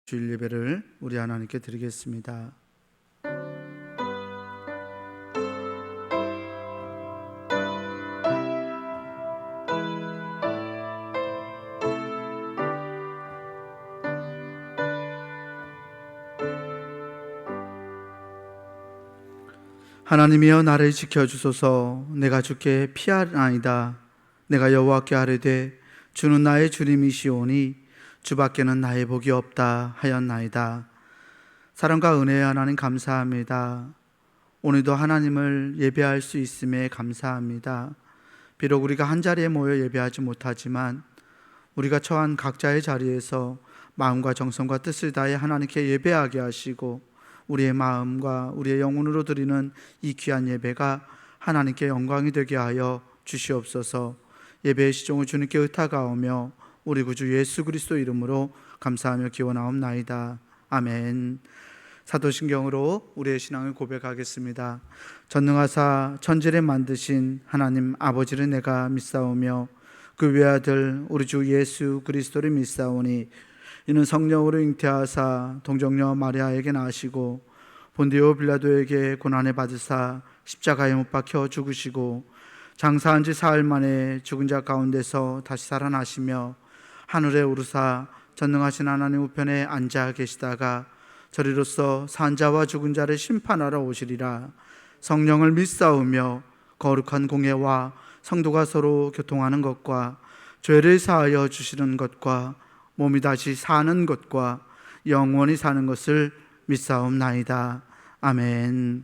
주일 예배를 우리 하나님께 드리겠습니다. 하나님이여 나를 지켜주소서. 내가 주께 피하나이다. 내가 여호와께 아뢰되 주는 나의 주님이시오니 주밖에는 나의 복이 없다 하였나이다. 사랑과 은혜의 하나님 감사합니다. 오늘도 하나님을 예배할 수 있음에 감사합니다. 비록 우리가 한자리에 모여 예배하지 못하지만 우리가 처한 각자의 자리에서 마음과 정성과 뜻을 다해 하나님께 예배하게 하시고 우리의 마음과 우리의 영혼으로 드리는 이 귀한 예배가 하나님께 영광이 되게 하여 주시옵소서. 예배의 시종을 주님께 의탁하오며 우리 구주 예수 그리스도 이름으로 감사하며 기원하옵나이다. 아멘. 사도신경으로 우리의 신앙을 고백하겠습니다. 전능하사 천지를 만드신 하나님 아버지를 내가 믿사오며 그 외아들 우리 주 예수 그리스도를 믿사오니 이는 성령으로 잉태하사 동정녀 마리아에게 나시고 본디오 빌라도에게 고난을 받으사 십자가에 못 박혀 죽으시고 장사한 지 사흘 만에 죽은 자 가운데서 다시 살아나시며 하늘에 오르사 전능하신 하나님 우편에 앉아 계시다가 저리로서 산자와 죽은 자를 심판하러 오시리라. 성령을 믿사오며 거룩한 공예와 성도가 서로 교통하는 것과 죄를 사하여 주시는 것과 몸이 다시 사는 것과 영원히 사는 것을 믿사옵나이다. 아멘.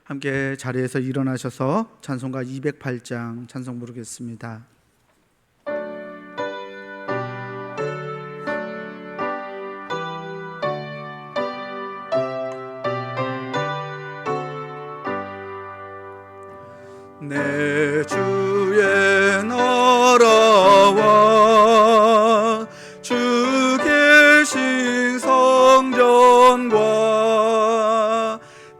함께 자리에서 일어나셔서 찬송가 208장 찬송 부르겠습니다. 내 주의 나라와 주 계신 성전과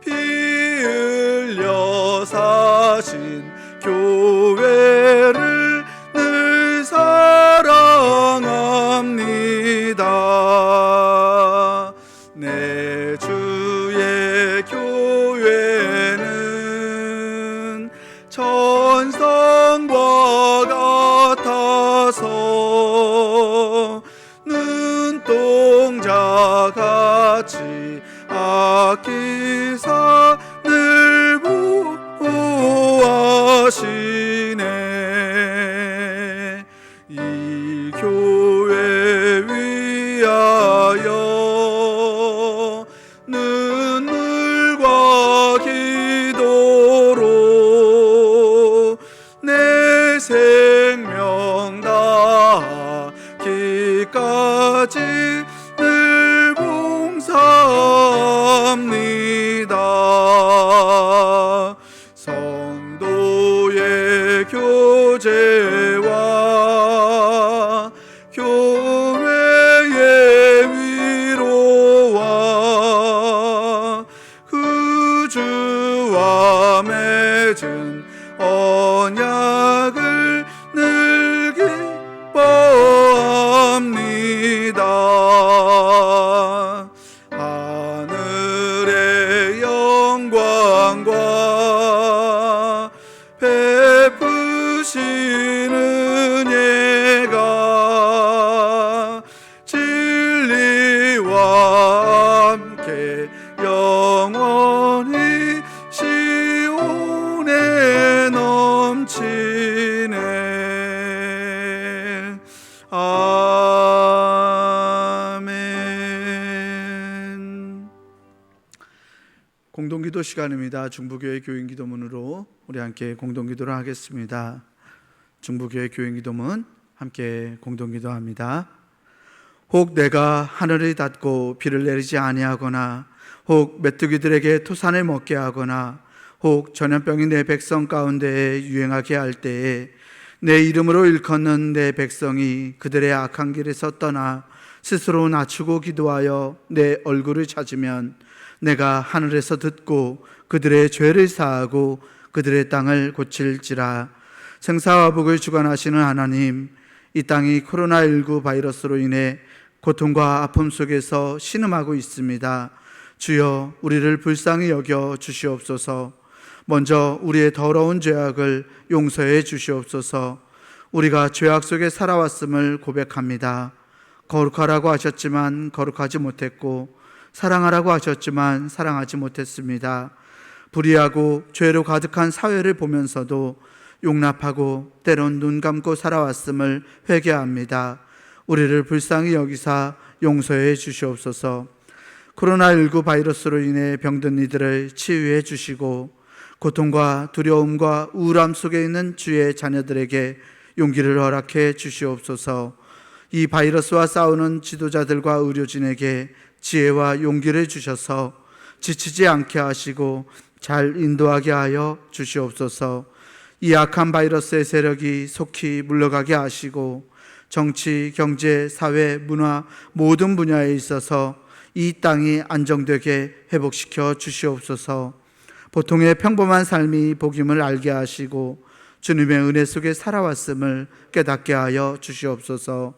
피 흘려 사신 교회를 늘 사랑합니다. 내 주의 교회는 천성과 같아서 눈동자같이 아끼사 늘 보호하시네. 이 교회 위하여 눈물과 기도로 내 생명 다하기까지 늘 봉사합니다. 성도의 교제와 교회의 위로와 그 주와 맺은 언약을 늘 기뻐합니다. 하늘의 영광과 베푸시는 예가 진리와 함께 영원히 시온에 넘치네. 아멘. 공동기도 시간입니다. 중부교회 교인기도문으로 우리 함께 공동기도를 하겠습니다. 중부교회 교인기도문 함께 공동기도합니다. 혹 내가 하늘을 닫고 비를 내리지 아니하거나 혹 메뚜기들에게 토산을 먹게 하거나 혹 전염병이 내 백성 가운데에 유행하게 할 때에 내 이름으로 일컫는 내 백성이 그들의 악한 길에서 떠나 스스로 낮추고 기도하여 내 얼굴을 찾으면 내가 하늘에서 듣고 그들의 죄를 사하고 그들의 땅을 고칠지라. 생사와 복을 주관하시는 하나님, 이 땅이 코로나19 바이러스로 인해 고통과 아픔 속에서 신음하고 있습니다. 주여, 우리를 불쌍히 여겨 주시옵소서. 먼저 우리의 더러운 죄악을 용서해 주시옵소서. 우리가 죄악 속에 살아왔음을 고백합니다. 거룩하라고 하셨지만 거룩하지 못했고, 사랑하라고 하셨지만 사랑하지 못했습니다. 불의하고 죄로 가득한 사회를 보면서도 용납하고 때론 눈 감고 살아왔음을 회개합니다. 우리를 불쌍히 여기사 용서해 주시옵소서. 코로나19 바이러스로 인해 병든 이들을 치유해 주시고, 고통과 두려움과 우울함 속에 있는 주의 자녀들에게 용기를 허락해 주시옵소서. 이 바이러스와 싸우는 지도자들과 의료진에게 지혜와 용기를 주셔서 지치지 않게 하시고 잘 인도하게 하여 주시옵소서. 이 악한 바이러스의 세력이 속히 물러가게 하시고 정치, 경제, 사회, 문화 모든 분야에 있어서 이 땅이 안정되게 회복시켜 주시옵소서. 보통의 평범한 삶이 복임을 알게 하시고 주님의 은혜 속에 살아왔음을 깨닫게 하여 주시옵소서.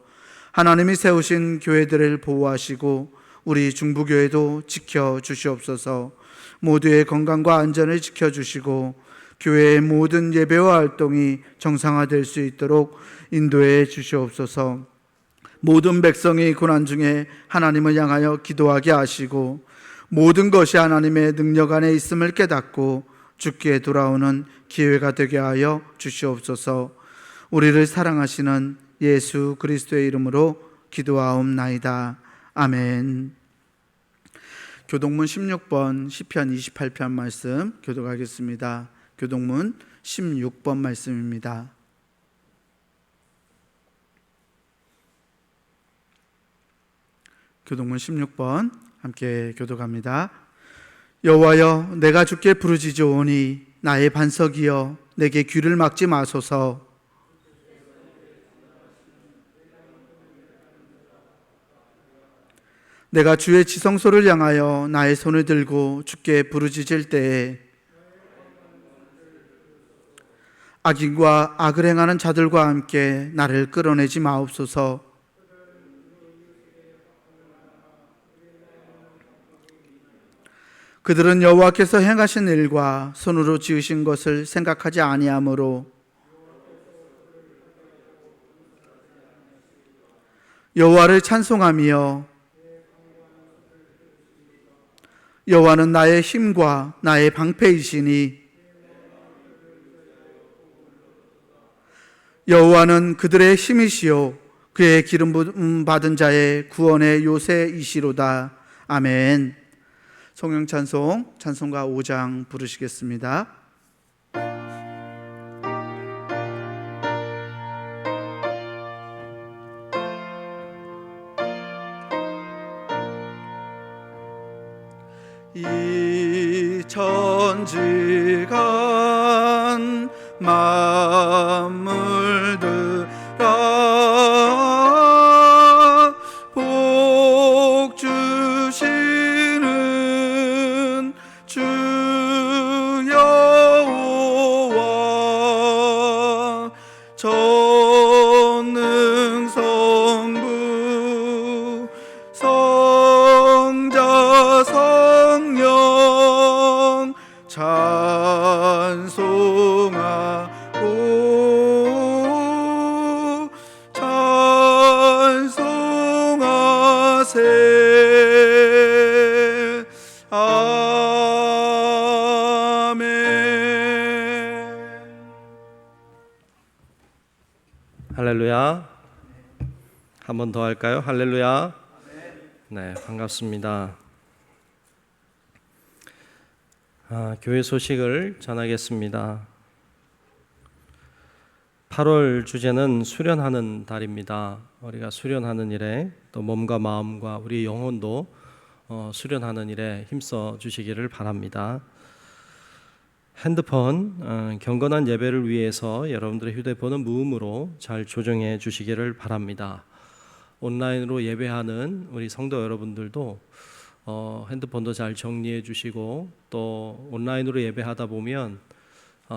하나님이 세우신 교회들을 보호하시고 우리 중부교회도 지켜주시옵소서. 모두의 건강과 안전을 지켜주시고 교회의 모든 예배와 활동이 정상화될 수 있도록 인도해 주시옵소서. 모든 백성이 고난 중에 하나님을 향하여 기도하게 하시고 모든 것이 하나님의 능력 안에 있음을 깨닫고 주께 돌아오는 기회가 되게 하여 주시옵소서. 우리를 사랑하시는 예수 그리스도의 이름으로 기도하옵나이다. 아멘. 교동문 16번 시편 28편 말씀 교독하겠습니다. 교동문 16번 말씀입니다. 교동문 16번 함께 교독합니다. 여호와여, 내가 주께 부르짖어오니 나의 반석이여, 내게 귀를 막지 마소서. 내가 주의 지성소를 향하여 나의 손을 들고 주께 부르짖을 때에 악인과 악을 행하는 자들과 함께 나를 끌어내지 마옵소서. 그들은 여호와께서 행하신 일과 손으로 지으신 것을 생각하지 아니하므로 여호와를 찬송하며 여호와는 나의 힘과 나의 방패이시니 여호와는 그들의 힘이시요 그의 기름 부음 받은 자의 구원의 요새이시로다. 아멘. 성령 찬송, 찬송가 5장 부르시겠습니다. 이 천지간 만물들아 복 주시는 주 여호와 전능 성부 성자 성령 찬송하고 찬송하세. 아멘. 할렐루야. 한 번 더 할까요? 할렐루야. 네, 반갑습니다. 교회 소식을 전하겠습니다. 8월 주제는 수련하는 달입니다. 우리가 수련하는 일에 또 몸과 마음과 우리 영혼도 수련하는 일에 힘써 주시기를 바랍니다. 핸드폰 경건한 예배를 위해서 여러분들의 휴대폰은 무음으로 잘 조정해 주시기를 바랍니다. 온라인으로 예배하는 우리 성도 여러분들도 핸드폰도 잘 정리해 주시고 또 온라인으로 예배하다 보면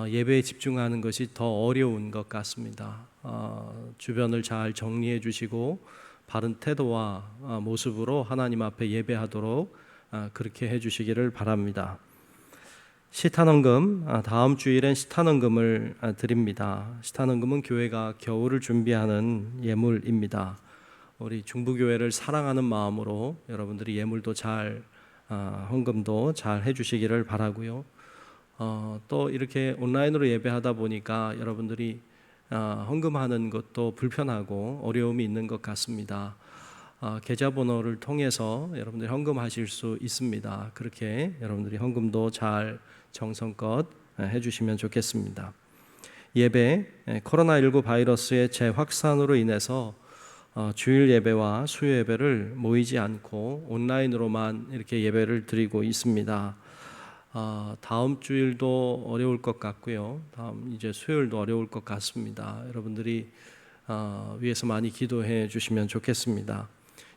예배에 집중하는 것이 더 어려운 것 같습니다. 주변을 잘 정리해 주시고 바른 태도와 모습으로 하나님 앞에 예배하도록 그렇게 해주시기를 바랍니다. 시탄원금, 다음 주일엔 시탄원금을 드립니다. 시탄원금은 교회가 겨울을 준비하는 예물입니다. 우리 중부교회를 사랑하는 마음으로 여러분들이 예물도 잘, 헌금도 잘 해주시기를 바라고요. 또 이렇게 온라인으로 예배하다 보니까 여러분들이 헌금하는 것도 불편하고 어려움이 있는 것 같습니다. 계좌번호를 통해서 여러분들이 헌금하실 수 있습니다. 그렇게 여러분들이 헌금도 잘 정성껏 해주시면 좋겠습니다. 예배, 코로나19 바이러스의 재확산으로 인해서 주일 예배와 수요 예배를 모이지 않고 온라인으로만 이렇게 예배를 드리고 있습니다. 다음 주일도 어려울 것 같고요. 다음 이제 수요일도 어려울 것 같습니다. 여러분들이 위해서 많이 기도해 주시면 좋겠습니다.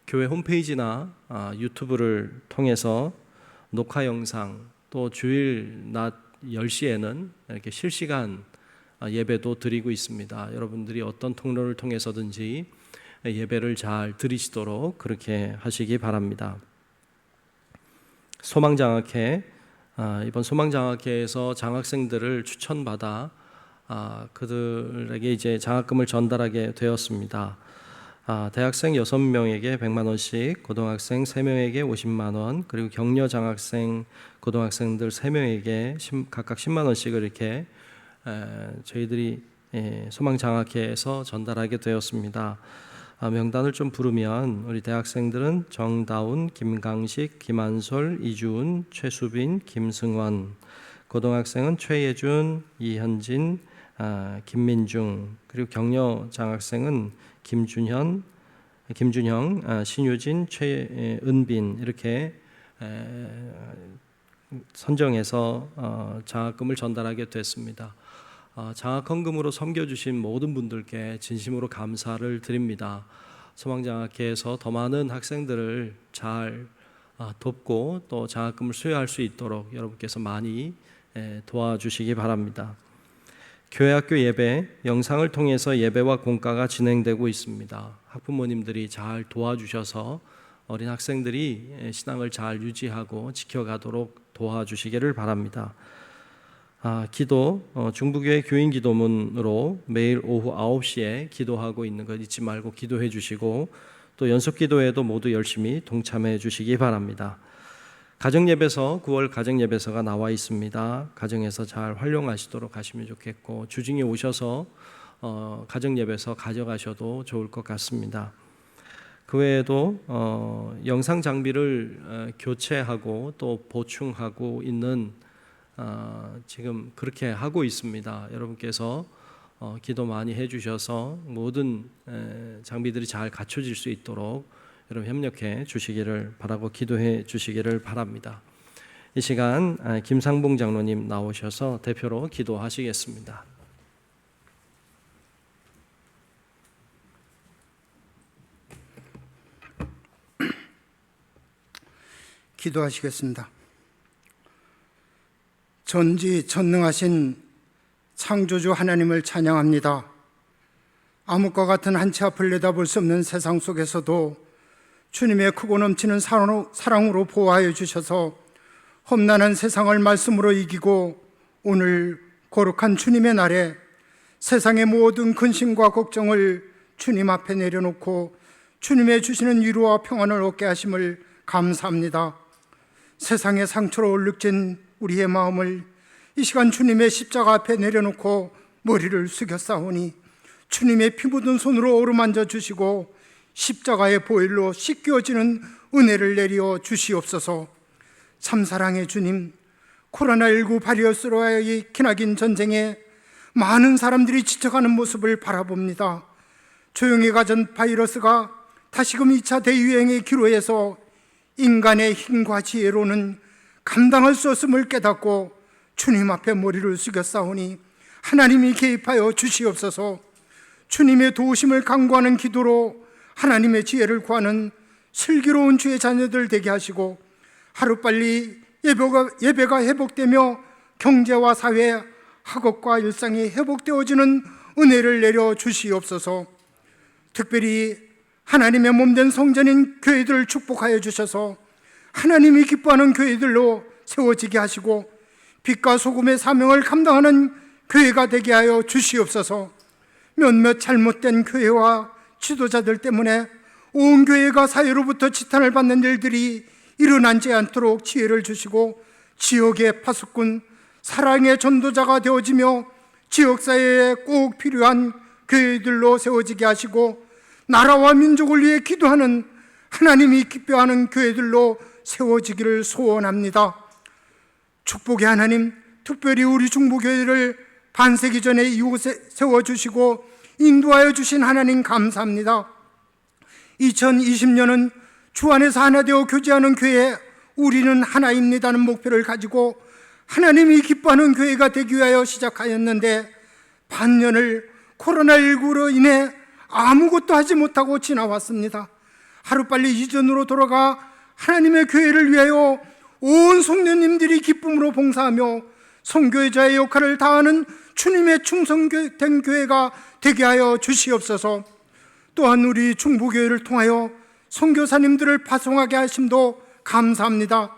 교회 홈페이지나 유튜브를 통해서 녹화 영상, 또 주일 낮 10시에는 이렇게 실시간 예배도 드리고 있습니다. 여러분들이 어떤 통로를 통해서든지 예배를 잘 드리시도록 그렇게 하시기 바랍니다. 소망장학회, 이번 소망장학회에서 장학생들을 추천받아 그들에게 이제 장학금을 전달하게 되었습니다. 대학생 6명에게 100만 원씩, 고등학생 3명에게 50만 원, 그리고 격려 장학생 고등학생들 3명에게 각각 10만 원씩을 이렇게 저희들이 소망장학회에서 전달하게 되었습니다. 명단을 좀 부르면 우리 대학생들은 정다운, 김강식, 김한솔, 이주은, 최수빈, 김승원, 고등학생은 최예준, 이현진, 김민중, 그리고 격려 장학생은 김준형, 신유진, 최은빈 이렇게 선정해서 장학금을 전달하게 됐습니다. 장학헌금으로 섬겨주신 모든 분들께 진심으로 감사를 드립니다. 소망장학회에서 더 많은 학생들을 잘 돕고 또 장학금을 수여할 수 있도록 여러분께서 많이 도와주시기 바랍니다. 교회학교 예배 영상을 통해서 예배와 공과가 진행되고 있습니다. 학부모님들이 잘 도와주셔서 어린 학생들이 신앙을 잘 유지하고 지켜가도록 도와주시기를 바랍니다. 기도, 중부교회 교인 기도문으로 매일 오후 9시에 기도하고 있는 것 잊지 말고 기도해 주시고 또 연속 기도에도 모두 열심히 동참해 주시기 바랍니다. 가정예배서 9월 가정예배서가 나와 있습니다. 가정에서 잘 활용하시도록 하시면 좋겠고 주중에 오셔서 가정예배서 가져가셔도 좋을 것 같습니다. 그 외에도 영상 장비를 교체하고 또 보충하고 있는 지금 그렇게 하고 있습니다. 여러분께서 기도 많이 해주셔서 모든 장비들이 잘 갖춰질 수 있도록 여러분 협력해 주시기를 바라고 기도해 주시기를 바랍니다. 이 시간 김상봉 장로님 나오셔서 대표로 기도하시겠습니다. 기도하시겠습니다. 전지전능하신 창조주 하나님을 찬양합니다. 암흑과 같은 한치 앞을 내다볼 수 없는 세상 속에서도 주님의 크고 넘치는 사랑으로 보호하여 주셔서 험난한 세상을 말씀으로 이기고 오늘 거룩한 주님의 날에 세상의 모든 근심과 걱정을 주님 앞에 내려놓고 주님의 주시는 위로와 평안을 얻게 하심을 감사합니다. 세상의 상처로 얼룩진 우리의 마음을 이 시간 주님의 십자가 앞에 내려놓고 머리를 숙였사오니 주님의 피 묻은 손으로 어루만져 주시고 십자가의 보혈로 씻겨지는 은혜를 내려 주시옵소서. 참사랑의 주님, 코로나19 바이러스로의 기나긴 전쟁에 많은 사람들이 지쳐가는 모습을 바라봅니다. 조용히 가진 바이러스가 다시금 2차 대유행의 기로에서 인간의 힘과 지혜로는 감당할 수 없음을 깨닫고 주님 앞에 머리를 숙였사오니 하나님이 개입하여 주시옵소서. 주님의 도우심을 간구하는 기도로 하나님의 지혜를 구하는 슬기로운 주의 자녀들 되게 하시고 하루빨리 예배가 회복되며 경제와 사회, 학업과 일상이 회복되어지는 은혜를 내려 주시옵소서. 특별히 하나님의 몸된 성전인 교회들을 축복하여 주셔서 하나님이 기뻐하는 교회들로 세워지게 하시고 빛과 소금의 사명을 감당하는 교회가 되게 하여 주시옵소서. 몇몇 잘못된 교회와 지도자들 때문에 온 교회가 사회로부터 지탄을 받는 일들이 일어나지 않도록 지혜를 주시고 지역의 파수꾼, 사랑의 전도자가 되어지며 지역사회에 꼭 필요한 교회들로 세워지게 하시고 나라와 민족을 위해 기도하는 하나님이 기뻐하는 교회들로 세워지기를 소원합니다. 축복의 하나님, 특별히 우리 중보교회를 반세기 전에 이곳에 세워주시고 인도하여 주신 하나님 감사합니다. 2020년은 주 안에서 하나 되어 교제하는 교회, 우리는 하나입니다는 목표를 가지고 하나님이 기뻐하는 교회가 되기 위하여 시작하였는데 반년을 코로나19로 인해 아무것도 하지 못하고 지나왔습니다. 하루빨리 이전으로 돌아가 하나님의 교회를 위하여 온 성도님들이 기쁨으로 봉사하며 선교회자의 역할을 다하는 주님의 충성된 교회가 되게 하여 주시옵소서. 또한 우리 중보교회를 통하여 선교사님들을 파송하게 하심도 감사합니다.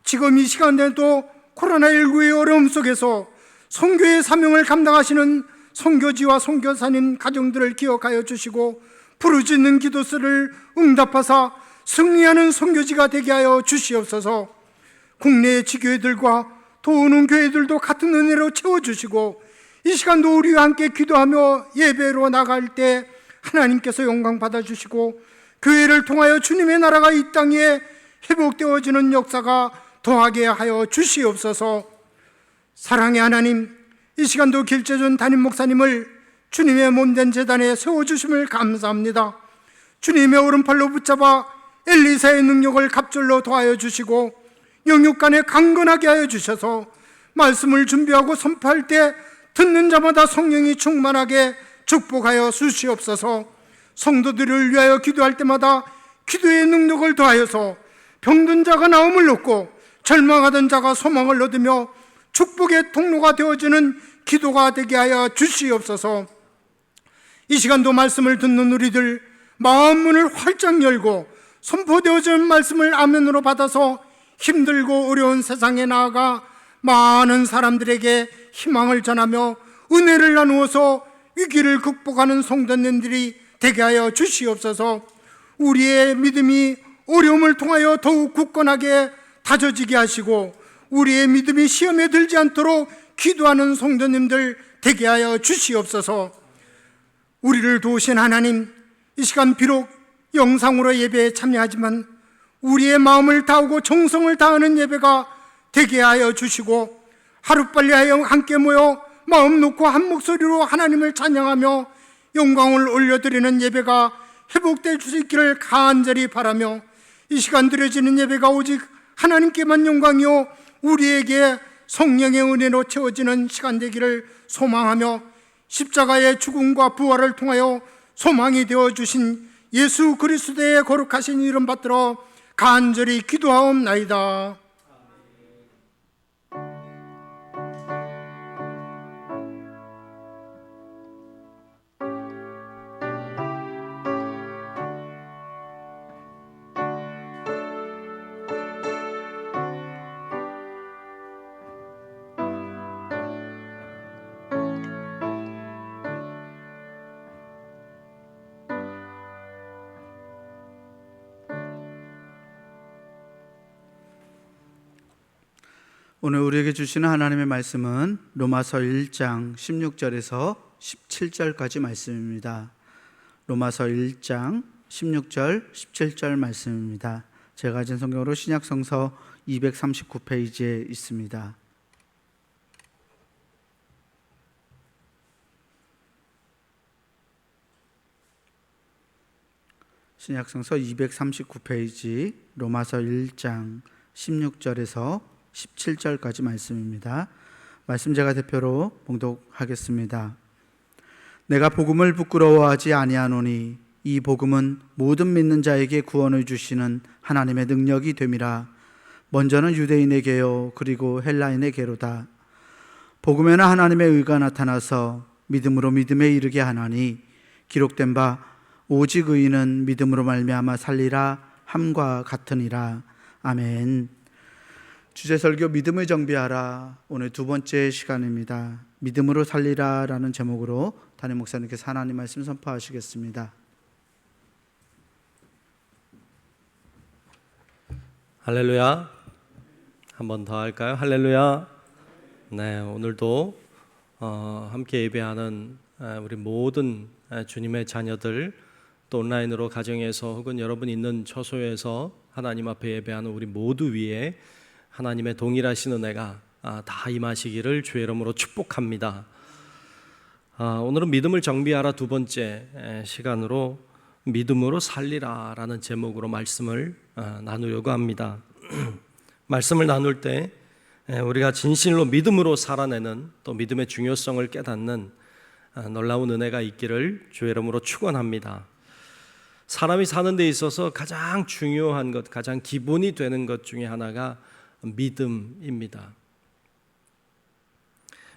지금 이 시간에도 코로나19의 어려움 속에서 선교의 사명을 감당하시는 선교지와 선교사님 가정들을 기억하여 주시고 부르짖는 기도수를 응답하사 승리하는 선교지가 되게 하여 주시옵소서. 국내의 지교회들과 도우는 교회들도 같은 은혜로 채워주시고 이 시간도 우리와 함께 기도하며 예배로 나갈 때 하나님께서 영광 받아주시고 교회를 통하여 주님의 나라가 이 땅에 회복되어지는 역사가 더하게 하여 주시옵소서. 사랑의 하나님, 이 시간도 길재준 담임 목사님을 주님의 몸된 제단에 세워주심을 감사합니다. 주님의 오른팔로 붙잡아 엘리사의 능력을 갑절로 더하여 주시고 영육간에 강건하게 하여 주셔서 말씀을 준비하고 선포할 때 듣는 자마다 성령이 충만하게 축복하여 주시옵소서. 성도들을 위하여 기도할 때마다 기도의 능력을 더하여서 병든 자가 나음을 얻고 절망하던 자가 소망을 얻으며 축복의 통로가 되어지는 기도가 되게 하여 주시옵소서. 이 시간도 말씀을 듣는 우리들 마음 문을 활짝 열고 선포되어지는 말씀을 아멘으로 받아서 힘들고 어려운 세상에 나아가 많은 사람들에게 희망을 전하며 은혜를 나누어서 위기를 극복하는 성도님들이 되게 하여 주시옵소서. 우리의 믿음이 어려움을 통하여 더욱 굳건하게 다져지게 하시고 우리의 믿음이 시험에 들지 않도록 기도하는 성도님들 되게 하여 주시옵소서. 우리를 도우신 하나님, 이 시간 비록 영상으로 예배에 참여하지만 우리의 마음을 다하고 정성을 다하는 예배가 되게 하여 주시고 하루빨리 하여 함께 모여 마음 놓고 한 목소리로 하나님을 찬양하며 영광을 올려드리는 예배가 회복될 수 있기를 간절히 바라며 이 시간 드려지는 예배가 오직 하나님께만 영광이요 우리에게 성령의 은혜로 채워지는 시간 되기를 소망하며 십자가의 죽음과 부활을 통하여 소망이 되어주신 예수 그리스도의 거룩하신 이름 받들어 간절히 기도하옵나이다. 오늘 우리에게 주시는 하나님의 말씀은 로마서 1장 16절에서 17절까지 말씀입니다. 로마서 1장 16절, 17절 말씀입니다. 제가 가진 성경으로 신약성서 239페이지에 있습니다. 신약성서 239페이지 로마서 1장 16절에서 17절까지 말씀입니다. 말씀 제가 대표로 봉독하겠습니다. 내가 복음을 부끄러워하지 아니하노니 이 복음은 모든 믿는 자에게 구원을 주시는 하나님의 능력이 됨이라. 먼저는 유대인에게요 그리고 헬라인에게로다. 복음에는 하나님의 의가 나타나서 믿음으로 믿음에 이르게 하나니 기록된 바 오직 의인은 믿음으로 말미암아 살리라 함과 같으니라. 아멘. 주제 설교 믿음을 정비하라. 오늘 두 번째 시간입니다. 믿음으로 살리라 라는 제목으로 담임 목사님께서 하나님 말씀 선포하시겠습니다. 할렐루야. 한 번 더 할까요? 할렐루야. 네, 오늘도 함께 예배하는 우리 모든 주님의 자녀들, 또 온라인으로 가정에서 혹은 여러분 있는 처소에서 하나님 앞에 예배하는 우리 모두 위에 하나님의 동일하신 은혜가 다 임하시기를 주의 이름으로 축복합니다. 오늘은 믿음을 정비하라 두 번째 시간으로 믿음으로 살리라 라는 제목으로 말씀을 나누려고 합니다. 말씀을 나눌 때 우리가 진실로 믿음으로 살아내는, 또 믿음의 중요성을 깨닫는 놀라운 은혜가 있기를 주의 이름으로 축원합니다. 사람이 사는 데 있어서 가장 중요한 것, 가장 기본이 되는 것 중에 하나가 믿음입니다.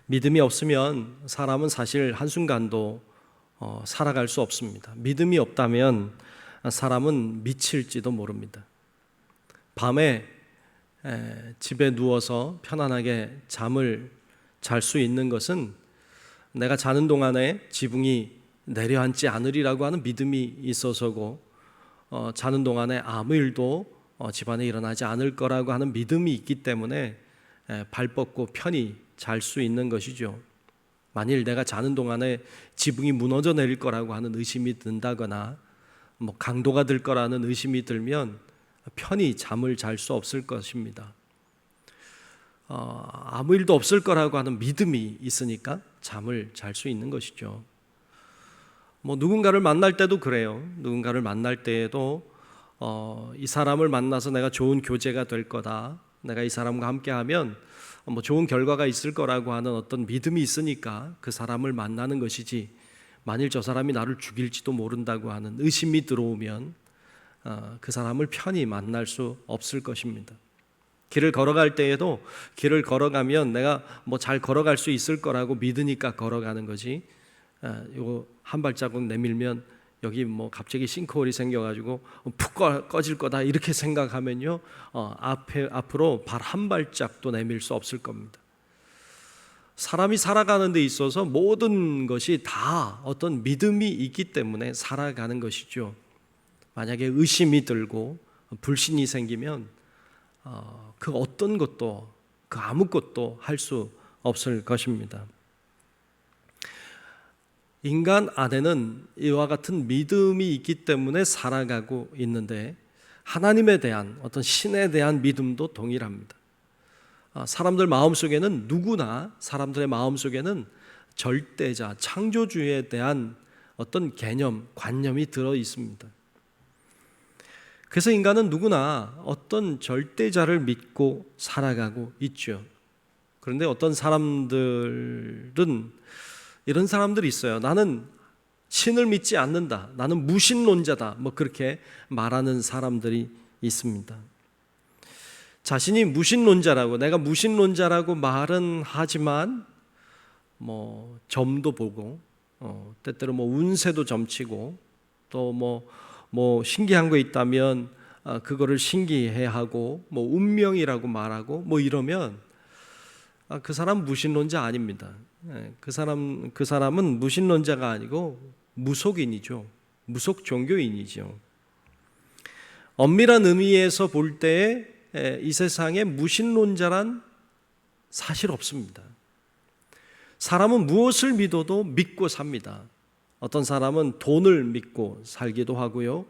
믿음이 없으면 사람은 사실 한순간도 살아갈 수 없습니다. 믿음이 없다면 사람은 미칠지도 모릅니다. 밤에 집에 누워서 편안하게 잠을 잘 수 있는 것은 내가 자는 동안에 지붕이 내려앉지 않으리라고 하는 믿음이 있어서고, 자는 동안에 아무 일도 집안에 일어나지 않을 거라고 하는 믿음이 있기 때문에 발 뻗고 편히 잘 수 있는 것이죠. 만일 내가 자는 동안에 지붕이 무너져 내릴 거라고 하는 의심이 든다거나 강도가 들 거라는 의심이 들면 편히 잠을 잘 수 없을 것입니다. 아무 일도 없을 거라고 하는 믿음이 있으니까 잠을 잘 수 있는 것이죠. 누군가를 만날 때도 그래요. 누군가를 만날 때에도 이 사람을 만나서 내가 좋은 교제가 될 거다, 내가 이 사람과 함께하면 좋은 결과가 있을 거라고 하는 어떤 믿음이 있으니까 그 사람을 만나는 것이지, 만일 저 사람이 나를 죽일지도 모른다고 하는 의심이 들어오면 그 사람을 편히 만날 수 없을 것입니다. 길을 걸어갈 때에도 길을 걸어가면 내가 잘 걸어갈 수 있을 거라고 믿으니까 걸어가는 거지, 이거 한 발자국 내밀면 여기 갑자기 싱크홀이 생겨가지고 푹 꺼질 거다 이렇게 생각하면요, 앞으로 발 한 발짝도 내밀 수 없을 겁니다. 사람이 살아가는 데 있어서 모든 것이 다 어떤 믿음이 있기 때문에 살아가는 것이죠. 만약에 의심이 들고 불신이 생기면 그 어떤 것도, 그 아무것도 할 수 없을 것입니다. 인간 안에는 이와 같은 믿음이 있기 때문에 살아가고 있는데, 하나님에 대한 어떤 신에 대한 믿음도 동일합니다. 사람들 마음속에는, 누구나 사람들의 마음속에는 절대자, 창조주에 대한 어떤 개념, 관념이 들어 있습니다. 그래서 인간은 누구나 어떤 절대자를 믿고 살아가고 있죠. 그런데 어떤 사람들은 이런 사람들이 있어요. 나는 신을 믿지 않는다, 나는 무신론자다, 그렇게 말하는 사람들이 있습니다. 자신이 무신론자라고, 내가 무신론자라고 말은 하지만 점도 보고, 때때로 운세도 점치고, 또 신기한 거 있다면 그거를 신기해하고, 운명이라고 말하고 이러면 그 사람 무신론자 아닙니다. 그 사람은 무신론자가 아니고 무속인이죠. 무속 종교인이죠. 엄밀한 의미에서 볼 때 이 세상에 무신론자란 사실 없습니다. 사람은 무엇을 믿어도 믿고 삽니다. 어떤 사람은 돈을 믿고 살기도 하고요,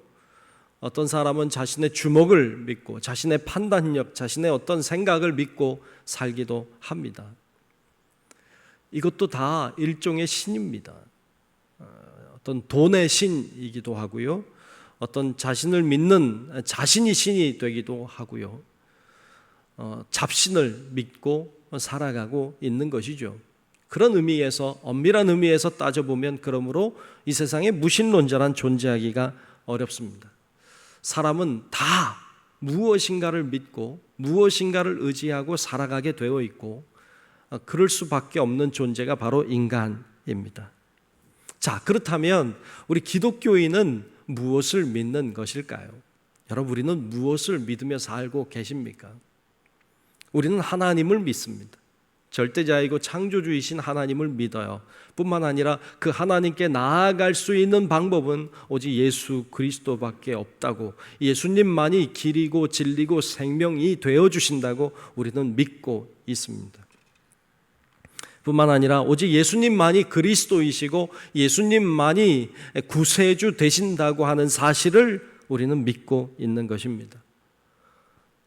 어떤 사람은 자신의 주목을 믿고, 자신의 판단력, 자신의 어떤 생각을 믿고 살기도 합니다. 이것도 다 일종의 신입니다. 어떤 돈의 신이기도 하고요, 어떤 자신을 믿는 자신이 신이 되기도 하고요, 잡신을 믿고 살아가고 있는 것이죠. 그런 의미에서, 엄밀한 의미에서 따져보면 그러므로 이 세상에 무신론자란 존재하기가 어렵습니다. 사람은 다 무엇인가를 믿고 무엇인가를 의지하고 살아가게 되어 있고, 그럴 수밖에 없는 존재가 바로 인간입니다. 자, 그렇다면 우리 기독교인은 무엇을 믿는 것일까요? 여러분, 우리는 무엇을 믿으며 살고 계십니까? 우리는 하나님을 믿습니다. 절대자이고 창조주이신 하나님을 믿어요. 뿐만 아니라 그 하나님께 나아갈 수 있는 방법은 오직 예수 그리스도밖에 없다고, 예수님만이 길이고 진리고 생명이 되어주신다고 우리는 믿고 있습니다. 뿐만 아니라 오직 예수님만이 그리스도이시고 예수님만이 구세주 되신다고 하는 사실을 우리는 믿고 있는 것입니다.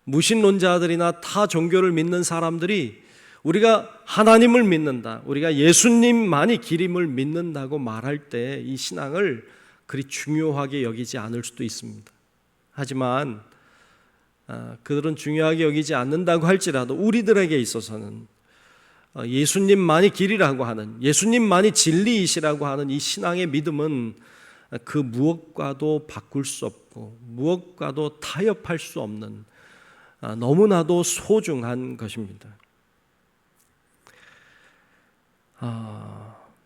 무신론자들이나 타 종교를 믿는 사람들이 우리가 하나님을 믿는다, 우리가 예수님만이 길임을 믿는다고 말할 때 이 신앙을 그리 중요하게 여기지 않을 수도 있습니다. 하지만 그들은 중요하게 여기지 않는다고 할지라도 우리들에게 있어서는 예수님만이 길이라고 하는, 예수님만이 진리이시라고 하는 이 신앙의 믿음은 그 무엇과도 바꿀 수 없고 무엇과도 타협할 수 없는 너무나도 소중한 것입니다.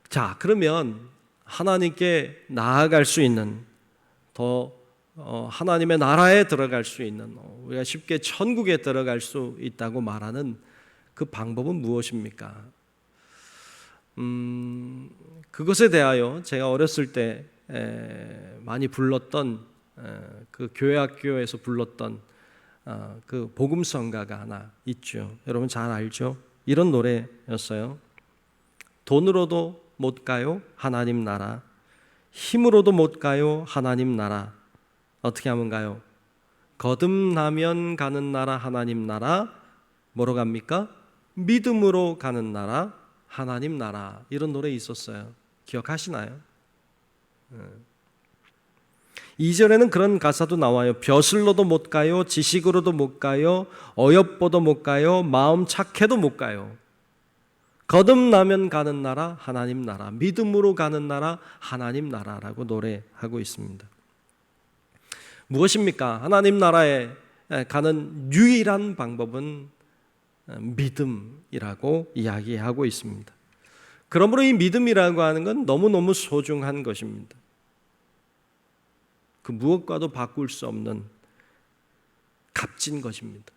자, 그러면 하나님께 나아갈 수 있는, 더 하나님의 나라에 들어갈 수 있는, 우리가 쉽게 천국에 들어갈 수 있다고 말하는 그 방법은 무엇입니까? 그것에 대하여 제가 어렸을 때 많이 불렀던 그 교회학교에서 불렀던 그 복음성가가 하나 있죠. 여러분 잘 알죠? 이런 노래였어요. 돈으로도 못 가요 하나님 나라, 힘으로도 못 가요 하나님 나라. 어떻게 하면 가요? 거듭나면 가는 나라 하나님 나라. 뭐로 갑니까? 믿음으로 가는 나라 하나님 나라. 이런 노래 있었어요. 기억하시나요? 2절에는 그런 가사도 나와요. 벼슬로도 못 가요, 지식으로도 못 가요, 어여뻐도 못 가요, 마음 착해도 못 가요. 거듭나면 가는 나라 하나님 나라, 믿음으로 가는 나라 하나님 나라라고 노래하고 있습니다. 무엇입니까? 하나님 나라에 가는 유일한 방법은 믿음이라고 이야기하고 있습니다. 그러므로 이 믿음이라고 하는 건 너무너무 소중한 것입니다. 그 무엇과도 바꿀 수 없는 값진 것입니다.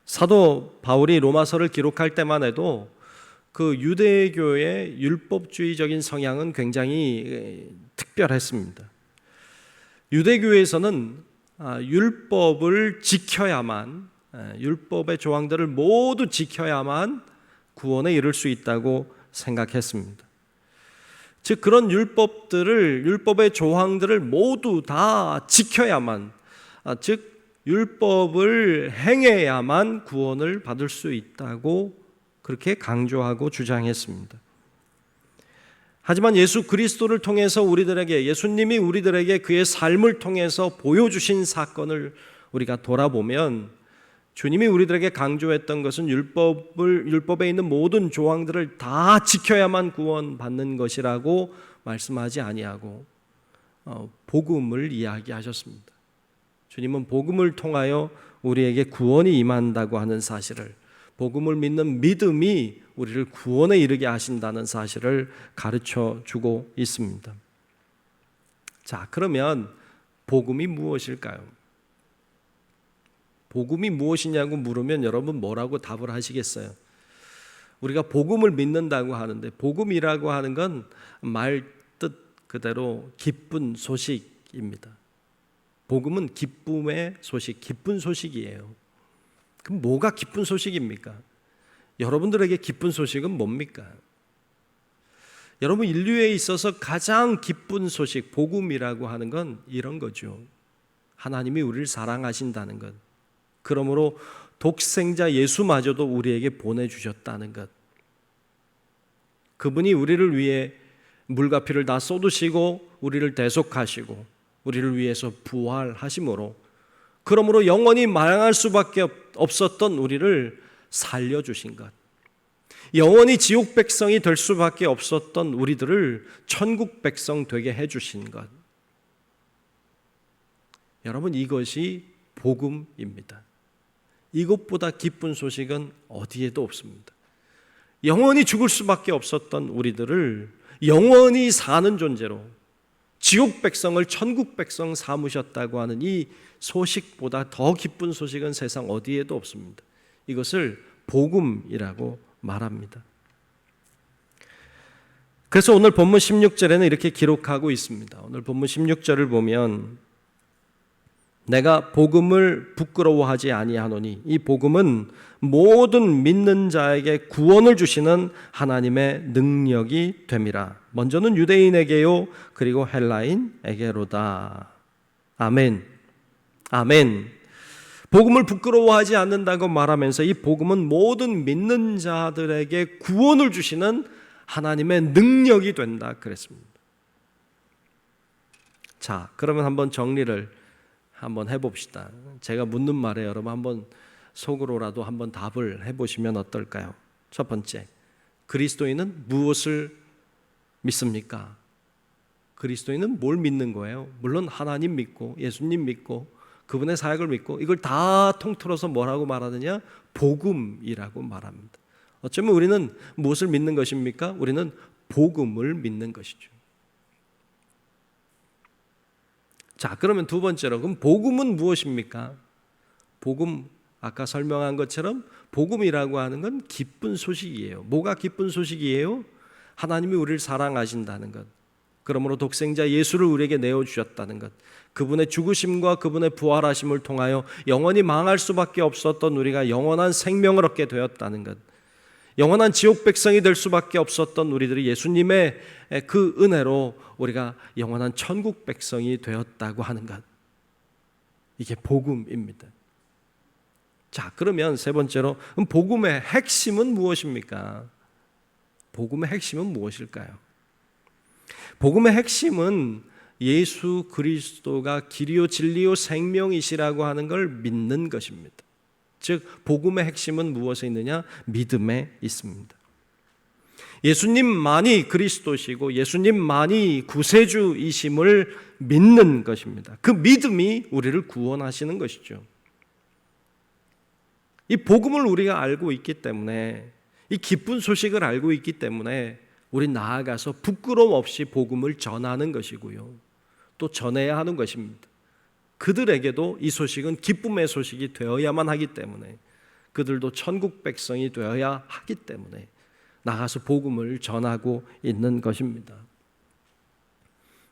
사도 바울이 로마서를 기록할 때만 해도 그 유대교의 율법주의적인 성향은 굉장히 특별했습니다. 유대교에서는 율법을 지켜야만, 율법의 조항들을 모두 지켜야만 구원에 이를 수 있다고 생각했습니다. 즉 그런 율법의 조항들을 모두 다 지켜야만, 즉 율법을 행해야만 구원을 받을 수 있다고 그렇게 강조하고 주장했습니다. 하지만 예수 그리스도를 통해서 우리들에게, 예수님이 우리들에게 그의 삶을 통해서 보여주신 사건을 우리가 돌아보면 주님이 우리들에게 강조했던 것은 율법에 있는 모든 조항들을 다 지켜야만 구원받는 것이라고 말씀하지 아니하고 복음을 이야기하셨습니다. 주님은 복음을 통하여 우리에게 구원이 임한다고 하는 사실을, 복음을 믿는 믿음이 우리를 구원에 이르게 하신다는 사실을 가르쳐 주고 있습니다. 자, 그러면 복음이 무엇일까요? 복음이 무엇이냐고 물으면 여러분 뭐라고 답을 하시겠어요? 우리가 복음을 믿는다고 하는데 복음이라고 하는 건 말 뜻 그대로 기쁜 소식입니다. 복음은 기쁨의 소식, 기쁜 소식이에요. 그럼 뭐가 기쁜 소식입니까? 여러분들에게 기쁜 소식은 뭡니까? 여러분 인류에 있어서 가장 기쁜 소식, 복음이라고 하는 건 이런 거죠. 하나님이 우리를 사랑하신다는 것. 그러므로 독생자 예수마저도 우리에게 보내주셨다는 것. 그분이 우리를 위해 물과 피를 다 쏟으시고 우리를 대속하시고 우리를 위해서 부활하심으로, 그러므로 영원히 망할 수밖에 없었던 우리를 살려주신 것, 영원히 지옥 백성이 될 수밖에 없었던 우리들을 천국 백성 되게 해주신 것. 여러분 이것이 복음입니다. 이것보다 기쁜 소식은 어디에도 없습니다. 영원히 죽을 수밖에 없었던 우리들을 영원히 사는 존재로 지옥 백성을 천국 백성 삼으셨다고 하는 이 소식보다 더 기쁜 소식은 세상 어디에도 없습니다. 이것을 복음이라고 말합니다. 그래서 오늘 본문 16절에는 이렇게 기록하고 있습니다. 오늘 본문 16절을 보면 내가 복음을 부끄러워하지 아니하노니, 이 복음은 모든 믿는 자에게 구원을 주시는 하나님의 능력이 됨이라. 먼저는 유대인에게요, 그리고 헬라인에게로다. 아멘. 아멘. 복음을 부끄러워하지 않는다고 말하면서 이 복음은 모든 믿는 자들에게 구원을 주시는 하나님의 능력이 된다 그랬습니다. 자, 그러면 한번 정리를 한번 해봅시다. 제가 묻는 말에 여러분 한번 속으로라도 한번 답을 해보시면 어떨까요? 첫 번째, 그리스도인은 무엇을 믿습니까? 그리스도인은 뭘 믿는 거예요? 물론 하나님 믿고 예수님 믿고 그분의 사역을 믿고 이걸 다 통틀어서 뭐라고 말하느냐? 복음이라고 말합니다. 어쩌면 우리는 무엇을 믿는 것입니까? 우리는 복음을 믿는 것이죠. 자, 그러면 두 번째로, 그럼 복음은 무엇입니까? 복음, 아까 설명한 것처럼 복음이라고 하는 건 기쁜 소식이에요. 뭐가 기쁜 소식이에요? 하나님이 우리를 사랑하신다는 것, 그러므로 독생자 예수를 우리에게 내어주셨다는 것, 그분의 죽으심과 그분의 부활하심을 통하여 영원히 망할 수밖에 없었던 우리가 영원한 생명을 얻게 되었다는 것, 영원한 지옥 백성이 될 수밖에 없었던 우리들이 예수님의 그 은혜로 우리가 영원한 천국 백성이 되었다고 하는 것, 이게 복음입니다. 자, 그러면 세 번째로, 그럼 복음의 핵심은 무엇입니까? 복음의 핵심은 무엇일까요? 복음의 핵심은 예수 그리스도가 길이요 진리요 생명이시라고 하는 걸 믿는 것입니다. 즉 복음의 핵심은 무엇에 있느냐? 믿음에 있습니다. 예수님만이 그리스도시고 예수님만이 구세주이심을 믿는 것입니다. 그 믿음이 우리를 구원하시는 것이죠. 이 복음을 우리가 알고 있기 때문에, 이 기쁜 소식을 알고 있기 때문에 우리 나아가서 부끄러움 없이 복음을 전하는 것이고요, 또 전해야 하는 것입니다. 그들에게도 이 소식은 기쁨의 소식이 되어야만 하기 때문에, 그들도 천국 백성이 되어야 하기 때문에 나가서 복음을 전하고 있는 것입니다.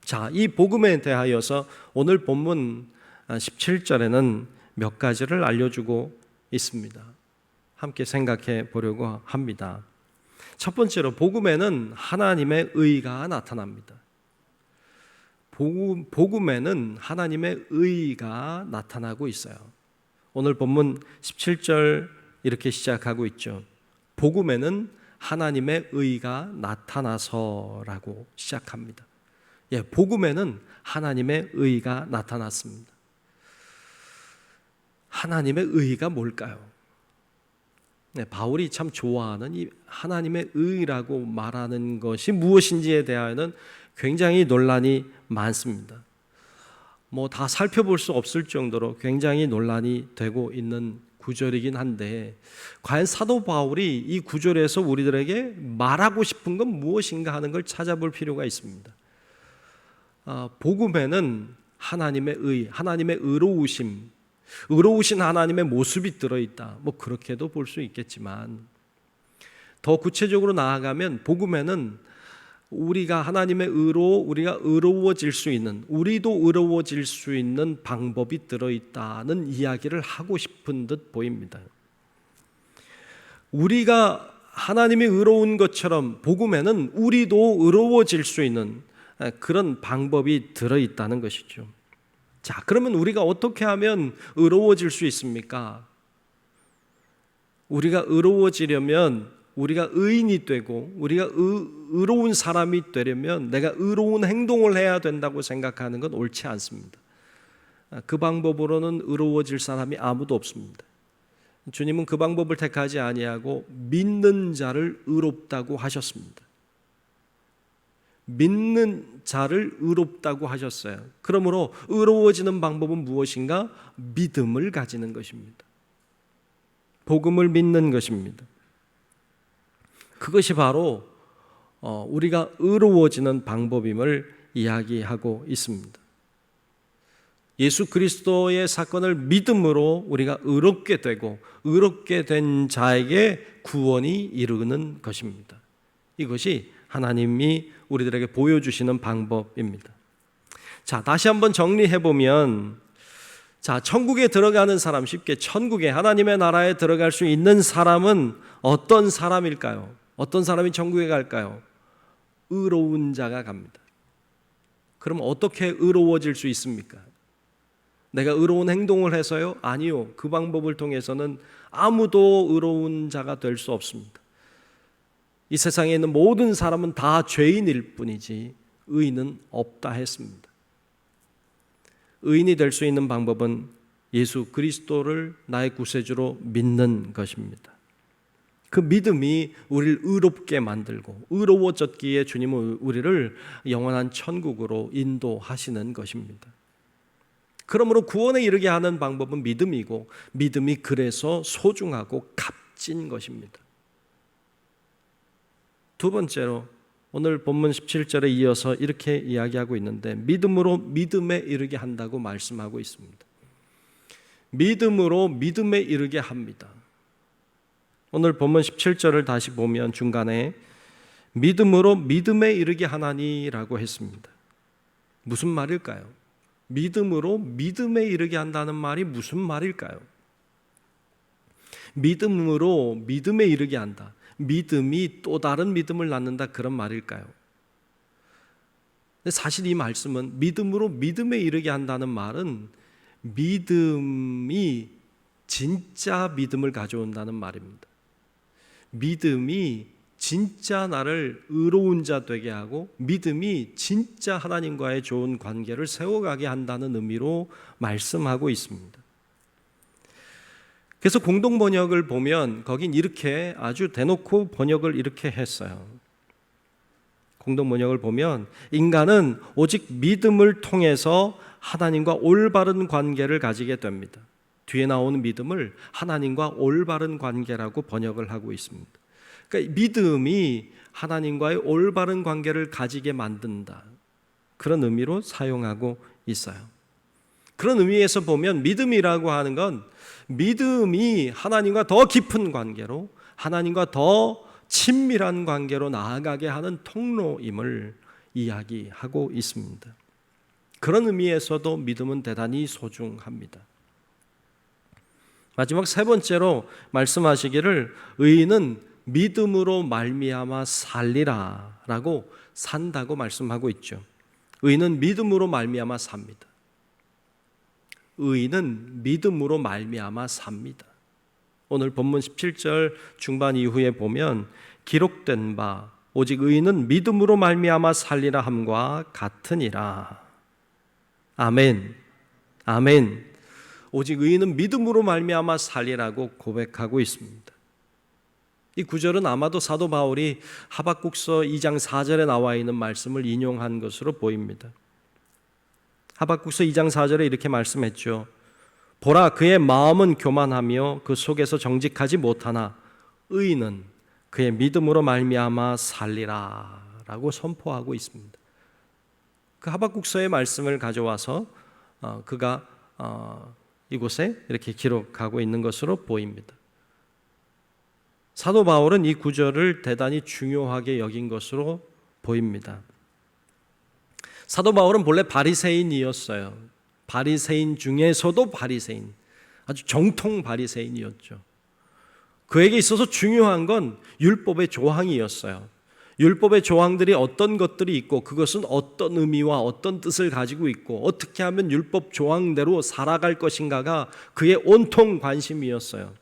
자, 이 복음에 대하여서 오늘 본문 17절에는 몇 가지를 알려주고 있습니다. 함께 생각해 보려고 합니다. 첫 번째로, 복음에는 하나님의 의가 나타납니다. 복음에는 하나님의 의가 나타나고 있어요. 오늘 본문 17절 이렇게 시작하고 있죠. 복음에는 하나님의 의가 나타나서라고 시작합니다. 예, 복음에는 하나님의 의가 나타났습니다. 하나님의 의가 뭘까요? 네, 바울이 참 좋아하는 이 하나님의 의라고 말하는 것이 무엇인지에 대하여는 굉장히 논란이 많습니다. 뭐 다 살펴볼 수 없을 정도로 굉장히 논란이 되고 있는 구절이긴 한데, 과연 사도 바울이 이 구절에서 우리들에게 말하고 싶은 건 무엇인가 하는 걸 찾아볼 필요가 있습니다. 복음에는 하나님의 의, 하나님의 의로우심, 의로우신 하나님의 모습이 들어있다, 뭐 그렇게도 볼 수 있겠지만, 더 구체적으로 나아가면 복음에는 우리가 하나님의 의로, 우리가 의로워질 수 있는, 우리도 의로워질 수 있는 방법이 들어있다는 이야기를 하고 싶은 듯 보입니다. 우리가 하나님이 의로운 것처럼 복음에는 우리도 의로워질 수 있는 그런 방법이 들어있다는 것이죠. 자, 그러면 우리가 어떻게 하면 의로워질 수 있습니까? 우리가 의로워지려면, 우리가 의인이 되고 우리가 의로운 사람이 되려면 내가 의로운 행동을 해야 된다고 생각하는 건 옳지 않습니다. 그 방법으로는 의로워질 사람이 아무도 없습니다. 주님은 그 방법을 택하지 아니하고 믿는 자를 의롭다고 하셨습니다. 믿는 자를 의롭다고 하셨어요. 그러므로 의로워지는 방법은 무엇인가? 믿음을 가지는 것입니다. 복음을 믿는 것입니다. 그것이 바로 우리가 의로워지는 방법임을 이야기하고 있습니다. 예수 그리스도의 사건을 믿음으로 우리가 의롭게 되고 의롭게 된 자에게 구원이 이르는 것입니다. 이것이 하나님이 우리들에게 보여주시는 방법입니다. 자, 다시 한번 정리해 보면, 자, 천국에 들어가는 사람, 쉽게 천국에 하나님의 나라에 들어갈 수 있는 사람은 어떤 사람일까요? 어떤 사람이 천국에 갈까요? 의로운 자가 갑니다. 그럼 어떻게 의로워질 수 있습니까? 내가 의로운 행동을 해서요? 아니요. 그 방법을 통해서는 아무도 의로운 자가 될 수 없습니다. 이 세상에 있는 모든 사람은 다 죄인일 뿐이지 의인은 없다 했습니다. 의인이 될 수 있는 방법은 예수 그리스도를 나의 구세주로 믿는 것입니다. 그 믿음이 우리를 의롭게 만들고 의로워졌기에 주님은 우리를 영원한 천국으로 인도하시는 것입니다. 그러므로 구원에 이르게 하는 방법은 믿음이고 믿음이 그래서 소중하고 값진 것입니다. 두 번째로 오늘 본문 17절에 이어서 이렇게 이야기하고 있는데 믿음으로 믿음에 이르게 한다고 말씀하고 있습니다. 믿음으로 믿음에 이르게 합니다. 오늘 본문 17절을 다시 보면 중간에 믿음으로 믿음에 이르게 하나니라고 했습니다. 무슨 말일까요? 믿음으로 믿음에 이르게 한다는 말이 무슨 말일까요? 믿음으로 믿음에 이르게 한다. 믿음이 또 다른 믿음을 낳는다, 그런 말일까요? 사실 이 말씀은 믿음으로 믿음에 이르게 한다는 말은 믿음이 진짜 믿음을 가져온다는 말입니다. 믿음이 진짜 나를 의로운 자 되게 하고 믿음이 진짜 하나님과의 좋은 관계를 세워가게 한다는 의미로 말씀하고 있습니다. 그래서 공동 번역을 보면 거긴 이렇게 아주 대놓고 번역을 이렇게 했어요. 공동 번역을 보면 인간은 오직 믿음을 통해서 하나님과 올바른 관계를 가지게 됩니다. 뒤에 나오는 믿음을 하나님과 올바른 관계라고 번역을 하고 있습니다. 그러니까 믿음이 하나님과의 올바른 관계를 가지게 만든다, 그런 의미로 사용하고 있어요. 그런 의미에서 보면 믿음이라고 하는 건 믿음이 하나님과 더 깊은 관계로, 하나님과 더 친밀한 관계로 나아가게 하는 통로임을 이야기하고 있습니다. 그런 의미에서도 믿음은 대단히 소중합니다. 마지막 세 번째로 말씀하시기를 의인은 믿음으로 말미암아 살리라 라고, 산다고 말씀하고 있죠. 의인은 믿음으로 말미암아 삽니다. 의인은 믿음으로 말미암아 삽니다. 오늘 본문 17절 중반 이후에 보면 기록된 바 오직 의인은 믿음으로 말미암아 살리라 함과 같으니라. 아멘. 아멘. 오직 의인은 믿음으로 말미암아 살리라고 고백하고 있습니다. 이 구절은 아마도 사도 바울이 하박국서 2장 4절에 나와 있는 말씀을 인용한 것으로 보입니다. 하박국서 2장 4절에 이렇게 말씀했죠. 보라, 그의 마음은 교만하며 그 속에서 정직하지 못하나 의인은 그의 믿음으로 말미암아 살리라 라고 선포하고 있습니다. 그 하박국서의 말씀을 가져와서 그가 이곳에 이렇게 기록하고 있는 것으로 보입니다. 사도 바울은 이 구절을 대단히 중요하게 여긴 것으로 보입니다. 사도 바울은 본래 바리새인이었어요. 바리새인 중에서도 바리새인, 아주 정통 바리새인이었죠. 그에게 있어서 중요한 건 율법의 조항이었어요. 율법의 조항들이 어떤 것들이 있고 그것은 어떤 의미와 어떤 뜻을 가지고 있고 어떻게 하면 율법 조항대로 살아갈 것인가가 그의 온통 관심이었어요.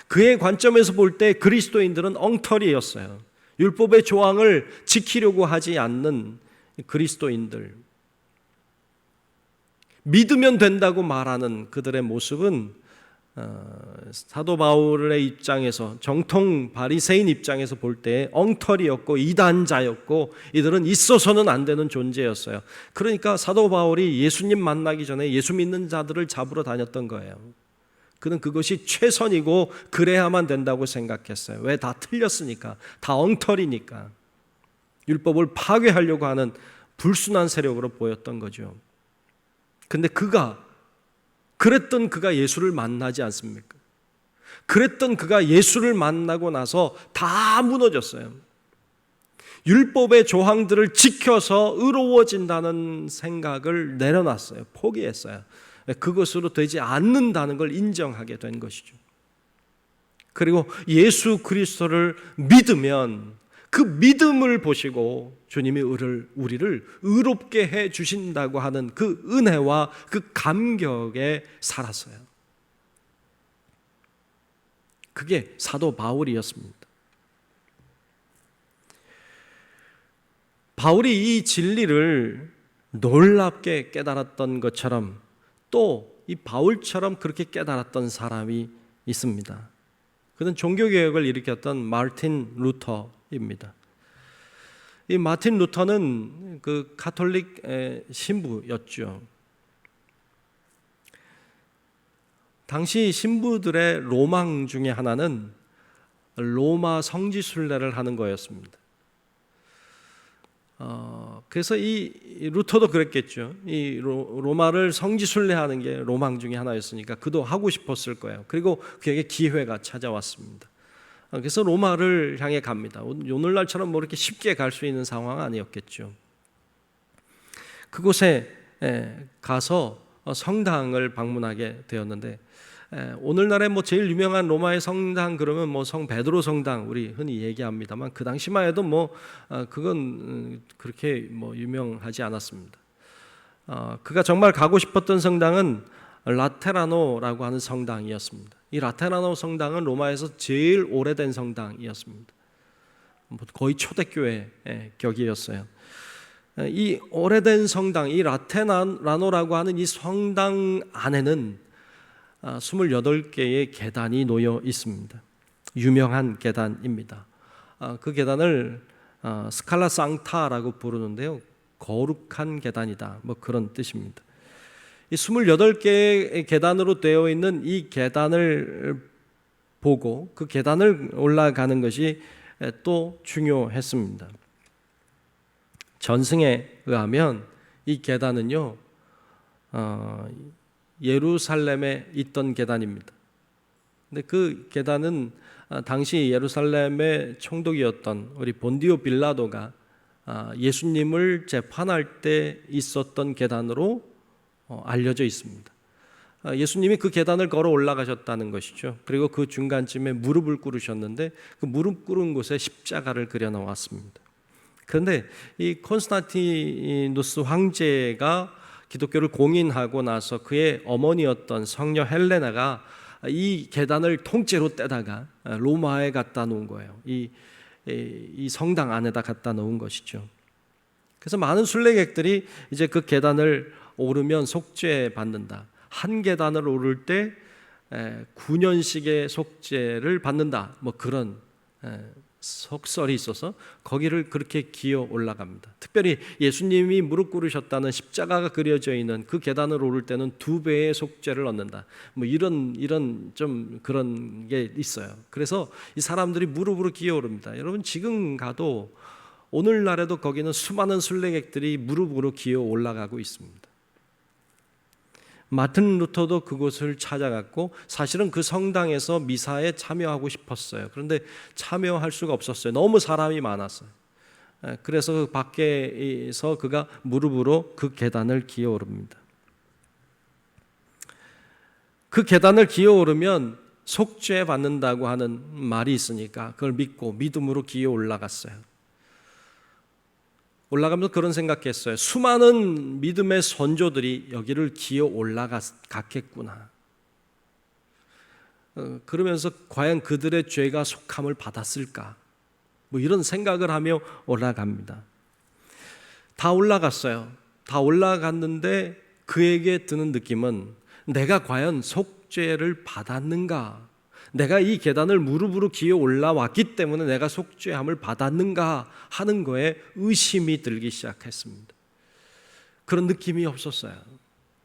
그의 관점에서 볼 때 그리스도인들은 엉터리였어요. 율법의 조항을 지키려고 하지 않는 그리스도인들, 믿으면 된다고 말하는 그들의 모습은 사도 바울의 입장에서, 정통 바리새인 입장에서 볼 때 엉터리였고 이단자였고 이들은 있어서는 안 되는 존재였어요. 그러니까 사도 바울이 예수님 만나기 전에 예수 믿는 자들을 잡으러 다녔던 거예요. 그는 그것이 최선이고 그래야만 된다고 생각했어요. 왜? 다 틀렸으니까, 다 엉터리니까. 율법을 파괴하려고 하는 불순한 세력으로 보였던 거죠. 근데 그랬던 그가 예수를 만나지 않습니까? 그랬던 그가 예수를 만나고 나서 다 무너졌어요. 율법의 조항들을 지켜서 의로워진다는 생각을 내려놨어요. 포기했어요. 그것으로 되지 않는다는 걸 인정하게 된 것이죠. 그리고 예수 그리스도를 믿으면 그 믿음을 보시고 주님이 우리를 의롭게 해 주신다고 하는 그 은혜와 그 감격에 살았어요. 그게 사도 바울이었습니다. 바울이 이 진리를 놀랍게 깨달았던 것처럼 또 이 바울처럼 그렇게 깨달았던 사람이 있습니다. 그는 종교개혁을 일으켰던 마틴 루터입니다. 이 마틴 루터는 그 가톨릭 신부였죠. 당시 신부들의 로망 중에 하나는 로마 성지 순례를 하는 거였습니다. 그래서 이 루터도 그랬겠죠. 이 로마를 성지 순례하는 게 로망 중에 하나였으니까 그도 하고 싶었을 거예요. 그리고 그에게 기회가 찾아왔습니다. 그래서 로마를 향해 갑니다. 오늘날처럼 뭐 이렇게 쉽게 갈 수 있는 상황은 아니었겠죠. 그곳에 가서 성당을 방문하게 되었는데, 오늘날에 뭐 제일 유명한 로마의 성당 그러면 뭐 성 베드로 성당 우리 흔히 얘기합니다만 그 당시만 해도 뭐 그건 그렇게 뭐 유명하지 않았습니다. 그가 정말 가고 싶었던 성당은 라테라노라고 하는 성당이었습니다. 이 라테라노 성당은 로마에서 제일 오래된 성당이었습니다. 거의 초대교회 격이었어요. 이 오래된 성당, 이 라테라노라고 하는 이 성당 안에는 28개의 계단이 놓여 있습니다. 유명한 계단입니다. 그 계단을 스칼라 상타라고 부르는데요. 거룩한 계단이다. 뭐 그런 뜻입니다. 이 28개의 계단으로 되어 있는 이 계단을 보고 그 계단을 올라가는 것이 또 중요했습니다. 전승에 의하면 이 계단은요, 예루살렘에 있던 계단입니다. 근데 그 계단은 당시 예루살렘의 총독이었던 우리 본디오 빌라도가 예수님을 재판할 때 있었던 계단으로 알려져 있습니다. 예수님이 그 계단을 걸어 올라가셨다는 것이죠. 그리고 그 중간쯤에 무릎을 꿇으셨는데 그 무릎 꿇은 곳에 십자가를 그려 놓았습니다. 그런데 이 콘스탄티누스 황제가 기독교를 공인하고 나서 그의 어머니였던 성녀 헬레나가 이 계단을 통째로 떼다가 로마에 갖다 놓은 거예요. 이 성당 안에다 갖다 놓은 것이죠. 그래서 많은 순례객들이 이제 그 계단을 오르면 속죄 받는다. 한 계단을 오를 때 9년씩의 속죄를 받는다. 뭐 그런 속설이 있어서 거기를 그렇게 기어 올라갑니다. 특별히 예수님이 무릎 꿇으셨다는 십자가가 그려져 있는 그 계단을 오를 때는 2배의 속죄를 얻는다. 뭐 이런 좀 그런 게 있어요. 그래서 이 사람들이 무릎으로 기어 오릅니다. 여러분 지금 가도 오늘날에도 거기는 수많은 순례객들이 무릎으로 기어 올라가고 있습니다. 마틴 루터도 그곳을 찾아갔고 사실은 그 성당에서 미사에 참여하고 싶었어요. 그런데 참여할 수가 없었어요. 너무 사람이 많았어요. 그래서 그 밖에서 그가 무릎으로 그 계단을 기어 오릅니다. 그 계단을 기어 오르면 속죄 받는다고 하는 말이 있으니까 그걸 믿고 믿음으로 기어 올라갔어요. 올라가면서 그런 생각했어요. 수많은 믿음의 선조들이 여기를 기어 올라갔겠구나. 그러면서 과연 그들의 죄가 속함을 받았을까? 뭐 이런 생각을 하며 올라갑니다. 다 올라갔어요. 다 올라갔는데 그에게 드는 느낌은 내가 과연 속죄를 받았는가? 내가 이 계단을 무릎으로 기어 올라왔기 때문에 내가 속죄함을 받았는가 하는 거에 의심이 들기 시작했습니다. 그런 느낌이 없었어요.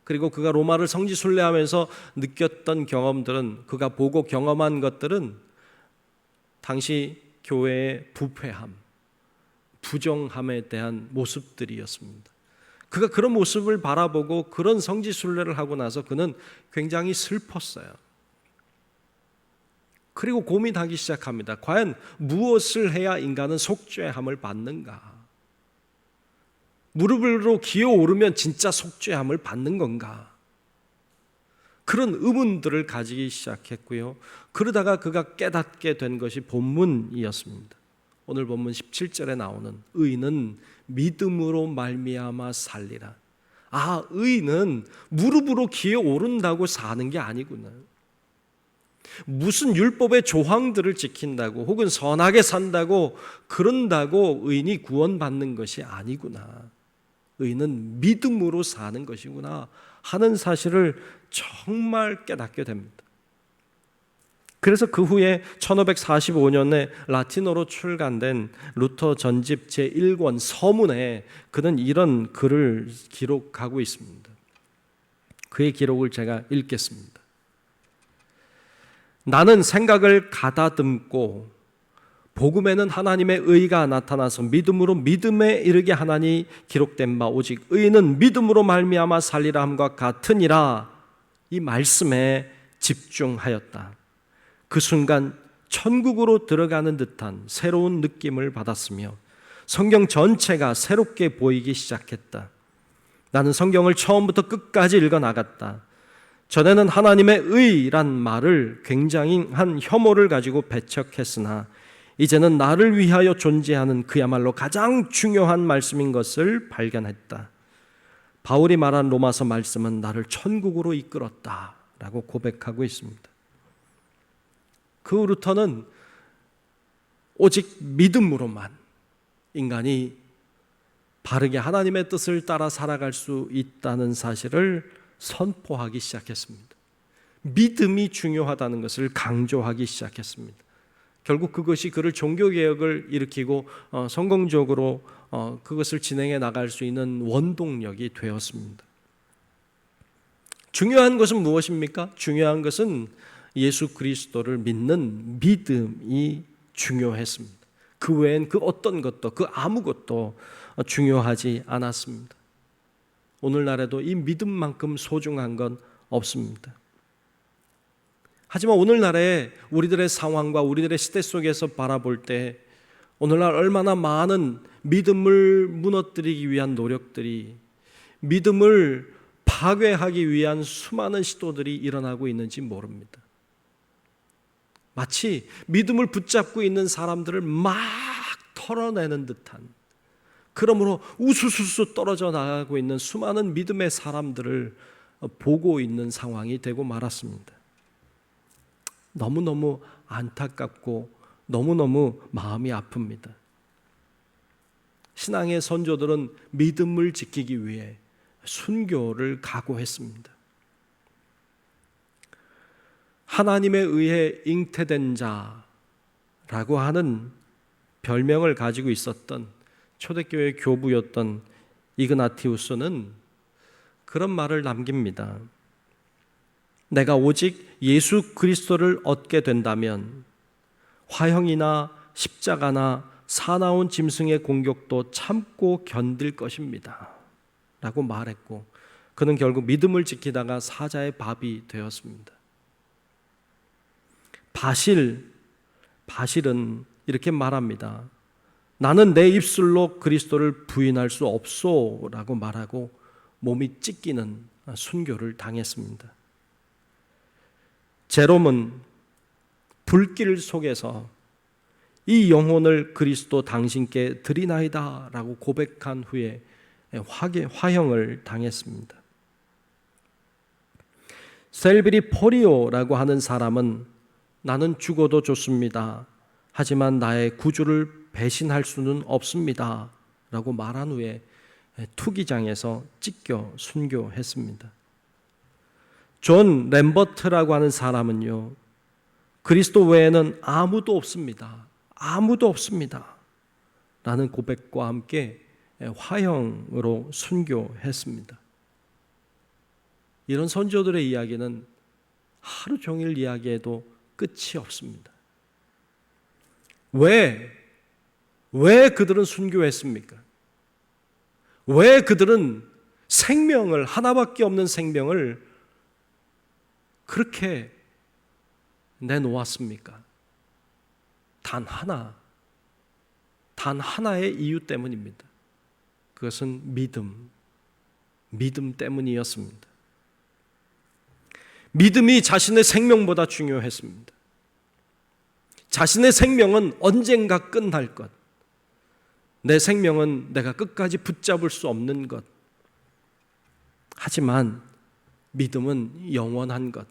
그리고 그가 로마를 성지 순례하면서 느꼈던 경험들은, 그가 보고 경험한 것들은 당시 교회의 부패함, 부정함에 대한 모습들이었습니다. 그가 그런 모습을 바라보고 그런 성지 순례를 하고 나서 그는 굉장히 슬펐어요. 그리고 고민하기 시작합니다. 과연 무엇을 해야 인간은 속죄함을 받는가? 무릎으로 기어오르면 진짜 속죄함을 받는 건가? 그런 의문들을 가지기 시작했고요. 그러다가 그가 깨닫게 된 것이 본문이었습니다. 오늘 본문 17절에 나오는 의인은 믿음으로 말미암아 살리라. 아, 의인은 무릎으로 기어오른다고 사는 게 아니구나. 무슨 율법의 조항들을 지킨다고 혹은 선하게 산다고 그런다고 의인이 구원받는 것이 아니구나. 의인은 믿음으로 사는 것이구나 하는 사실을 정말 깨닫게 됩니다. 그래서 그 후에 1545년에 라틴어로 출간된 루터 전집 제1권 서문에 그는 이런 글을 기록하고 있습니다. 그의 기록을 제가 읽겠습니다. 나는 생각을 가다듬고 복음에는 하나님의 의가 나타나서 믿음으로 믿음에 이르게 하나니 기록된 바 오직 의인은 믿음으로 말미암아 살리라 함과 같으니라. 이 말씀에 집중하였다. 그 순간 천국으로 들어가는 듯한 새로운 느낌을 받았으며 성경 전체가 새롭게 보이기 시작했다. 나는 성경을 처음부터 끝까지 읽어나갔다. 전에는 하나님의 의란 말을 굉장한 혐오를 가지고 배척했으나 이제는 나를 위하여 존재하는 그야말로 가장 중요한 말씀인 것을 발견했다. 바울이 말한 로마서 말씀은 나를 천국으로 이끌었다라고 고백하고 있습니다. 그 루터는 오직 믿음으로만 인간이 바르게 하나님의 뜻을 따라 살아갈 수 있다는 사실을 선포하기 시작했습니다. 믿음이 중요하다는 것을 강조하기 시작했습니다. 결국 그것이 그를 종교개혁을 일으키고 성공적으로 그것을 진행해 나갈 수 있는 원동력이 되었습니다. 중요한 것은 무엇입니까? 중요한 것은 예수 그리스도를 믿는 믿음이 중요했습니다. 그 외엔 그 어떤 것도, 그 아무것도 중요하지 않았습니다. 오늘날에도 이 믿음만큼 소중한 건 없습니다. 하지만 오늘날에 우리들의 상황과 우리들의 시대 속에서 바라볼 때 오늘날 얼마나 많은 믿음을 무너뜨리기 위한 노력들이, 믿음을 파괴하기 위한 수많은 시도들이 일어나고 있는지 모릅니다. 마치 믿음을 붙잡고 있는 사람들을 막 털어내는 듯한, 그러므로 우수수수 떨어져 나가고 있는 수많은 믿음의 사람들을 보고 있는 상황이 되고 말았습니다. 너무너무 안타깝고 너무너무 마음이 아픕니다. 신앙의 선조들은 믿음을 지키기 위해 순교를 각오했습니다. 하나님에 의해 잉태된 자라고 하는 별명을 가지고 있었던 초대교회 교부였던 이그나티우스는 그런 말을 남깁니다. 내가 오직 예수 그리스도를 얻게 된다면 화형이나 십자가나 사나운 짐승의 공격도 참고 견딜 것입니다 라고 말했고, 그는 결국 믿음을 지키다가 사자의 밥이 되었습니다. 바실은 이렇게 말합니다. 나는 내 입술로 그리스도를 부인할 수 없소 라고 말하고 몸이 찢기는 순교를 당했습니다. 제롬은 불길 속에서 이 영혼을 그리스도 당신께 드리나이다 라고 고백한 후에 화형을 당했습니다. 셀비리 포리오라고 하는 사람은 나는 죽어도 좋습니다. 하지만 나의 구주를 배신할 수는 없습니다 라고 말한 후에 투기장에서 찢겨 순교했습니다. 존 램버트라고 하는 사람은요, 그리스도 외에는 아무도 없습니다. 아무도 없습니다 라는 고백과 함께 화형으로 순교했습니다. 이런 선조들의 이야기는 하루 종일 이야기해도 끝이 없습니다. 왜 그들은 순교했습니까? 왜 그들은 생명을, 하나밖에 없는 생명을 그렇게 내놓았습니까? 단 하나의 이유 때문입니다. 그것은 믿음 때문이었습니다. 믿음이 자신의 생명보다 중요했습니다. 자신의 생명은 언젠가 끝날 것, 내 생명은 내가 끝까지 붙잡을 수 없는 것. 하지만 믿음은 영원한 것,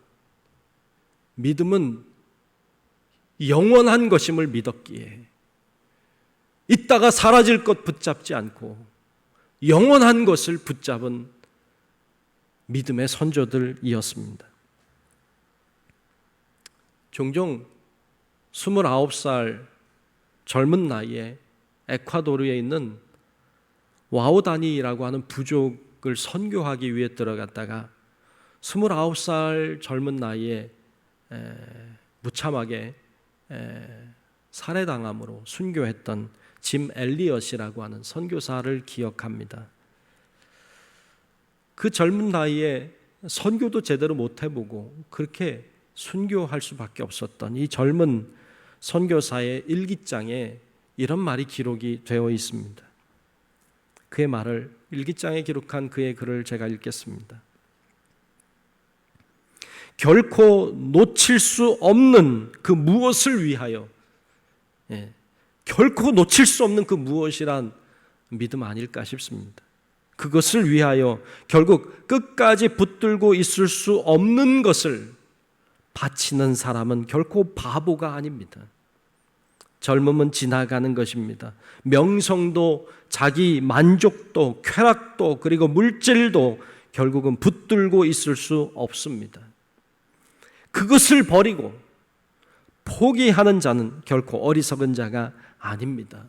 믿음은 영원한 것임을 믿었기에 있다가 사라질 것 붙잡지 않고 영원한 것을 붙잡은 믿음의 선조들이었습니다. 종종 29살 젊은 나이에 에콰도르에 있는 와오다니라고 하는 부족을 선교하기 위해 들어갔다가 29살 젊은 나이에 무참하게 살해당함으로 순교했던 짐 엘리엇이라고 하는 선교사를 기억합니다. 그 젊은 나이에 선교도 제대로 못 해보고 그렇게 순교할 수밖에 없었던 이 젊은 선교사의 일기장에 이런 말이 기록이 되어 있습니다. 그의 말을, 일기장에 기록한 그의 글을 제가 읽겠습니다. 결코 놓칠 수 없는 그 무엇을 위하여, 결코 놓칠 수 없는 그 무엇이란 믿음 아닐까 싶습니다. 그것을 위하여 결국 끝까지 붙들고 있을 수 없는 것을 바치는 사람은 결코 바보가 아닙니다. 젊음은 지나가는 것입니다. 명성도, 자기 만족도, 쾌락도, 그리고 물질도 결국은 붙들고 있을 수 없습니다. 그것을 버리고 포기하는 자는 결코 어리석은 자가 아닙니다.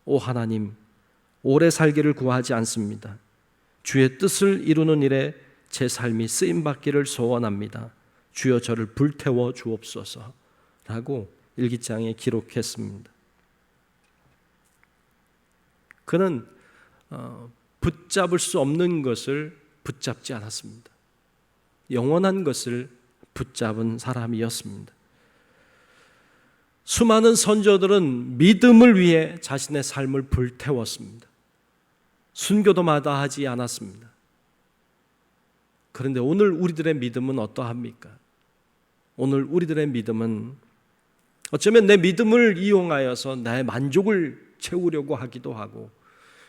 오 하나님, 오래 살기를 구하지 않습니다. 주의 뜻을 이루는 일에 제 삶이 쓰임받기를 소원합니다. 주여 저를 불태워 주옵소서 라고 일기장에 기록했습니다. 그는 붙잡을 수 없는 것을 붙잡지 않았습니다. 영원한 것을 붙잡은 사람이었습니다. 수많은 선조들은 믿음을 위해 자신의 삶을 불태웠습니다. 순교도 마다하지 않았습니다. 그런데 오늘 우리들의 믿음은 어떠합니까? 오늘 우리들의 믿음은 어쩌면 내 믿음을 이용하여서 나의 만족을 채우려고 하기도 하고,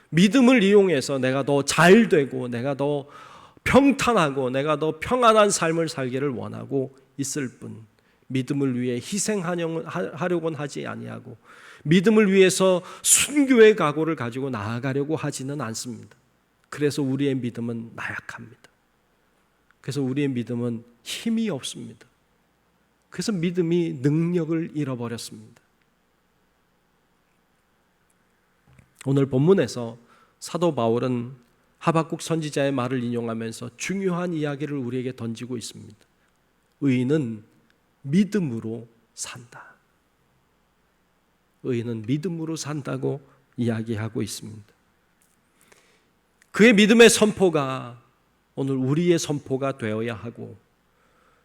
믿음을 이용해서 내가 더 잘 되고 내가 더 평탄하고 내가 더 평안한 삶을 살기를 원하고 있을 뿐, 믿음을 위해 희생하려고는 하지 아니하고 믿음을 위해서 순교의 각오를 가지고 나아가려고 하지는 않습니다. 그래서 우리의 믿음은 나약합니다. 그래서 우리의 믿음은 힘이 없습니다. 그래서 믿음이 능력을 잃어버렸습니다. 오늘 본문에서 사도 바울은 하박국 선지자의 말을 인용하면서 중요한 이야기를 우리에게 던지고 있습니다. 의인은 믿음으로 산다. 의인은 믿음으로 산다고 이야기하고 있습니다. 그의 믿음의 선포가 오늘 우리의 선포가 되어야 하고,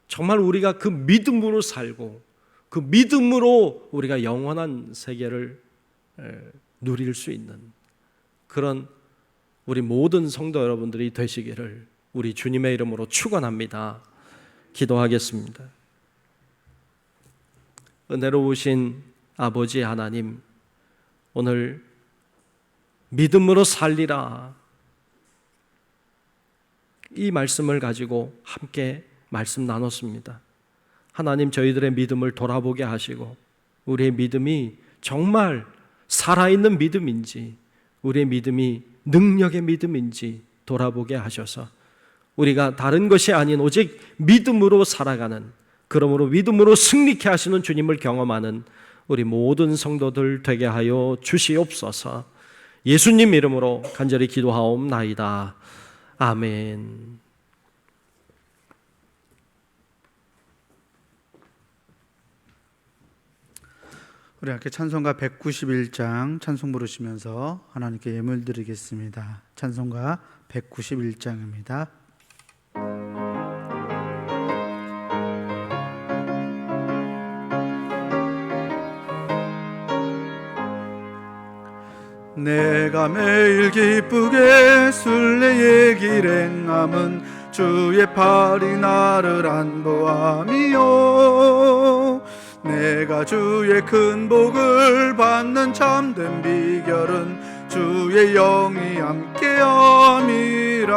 정말 우리가 그 믿음으로 살고 그 믿음으로 우리가 영원한 세계를 누릴 수 있는 그런 우리 모든 성도 여러분들이 되시기를 우리 주님의 이름으로 축원합니다. 기도하겠습니다. 은혜로우신 아버지 하나님, 오늘 믿음으로 살리라, 이 말씀을 가지고 함께 말씀 나눴습니다. 하나님, 저희들의 믿음을 돌아보게 하시고 우리의 믿음이 정말 살아있는 믿음인지, 우리의 믿음이 능력의 믿음인지 돌아보게 하셔서 우리가 다른 것이 아닌 오직 믿음으로 살아가는, 그러므로 믿음으로 승리케 하시는 주님을 경험하는 우리 모든 성도들 되게 하여 주시옵소서. 예수님 이름으로 간절히 기도하옵나이다. 아멘. 우리 함께 찬송가 191장 찬송 부르시면서 하나님께 예물 드리겠습니다. 찬송가 191장입니다. 내가 매일 기쁘게 순례의 길 행함은 주의 팔이 나를 안보함이요. 내가 주의 큰 복을 받는 참된 비결은 주의 영이 함께함이라.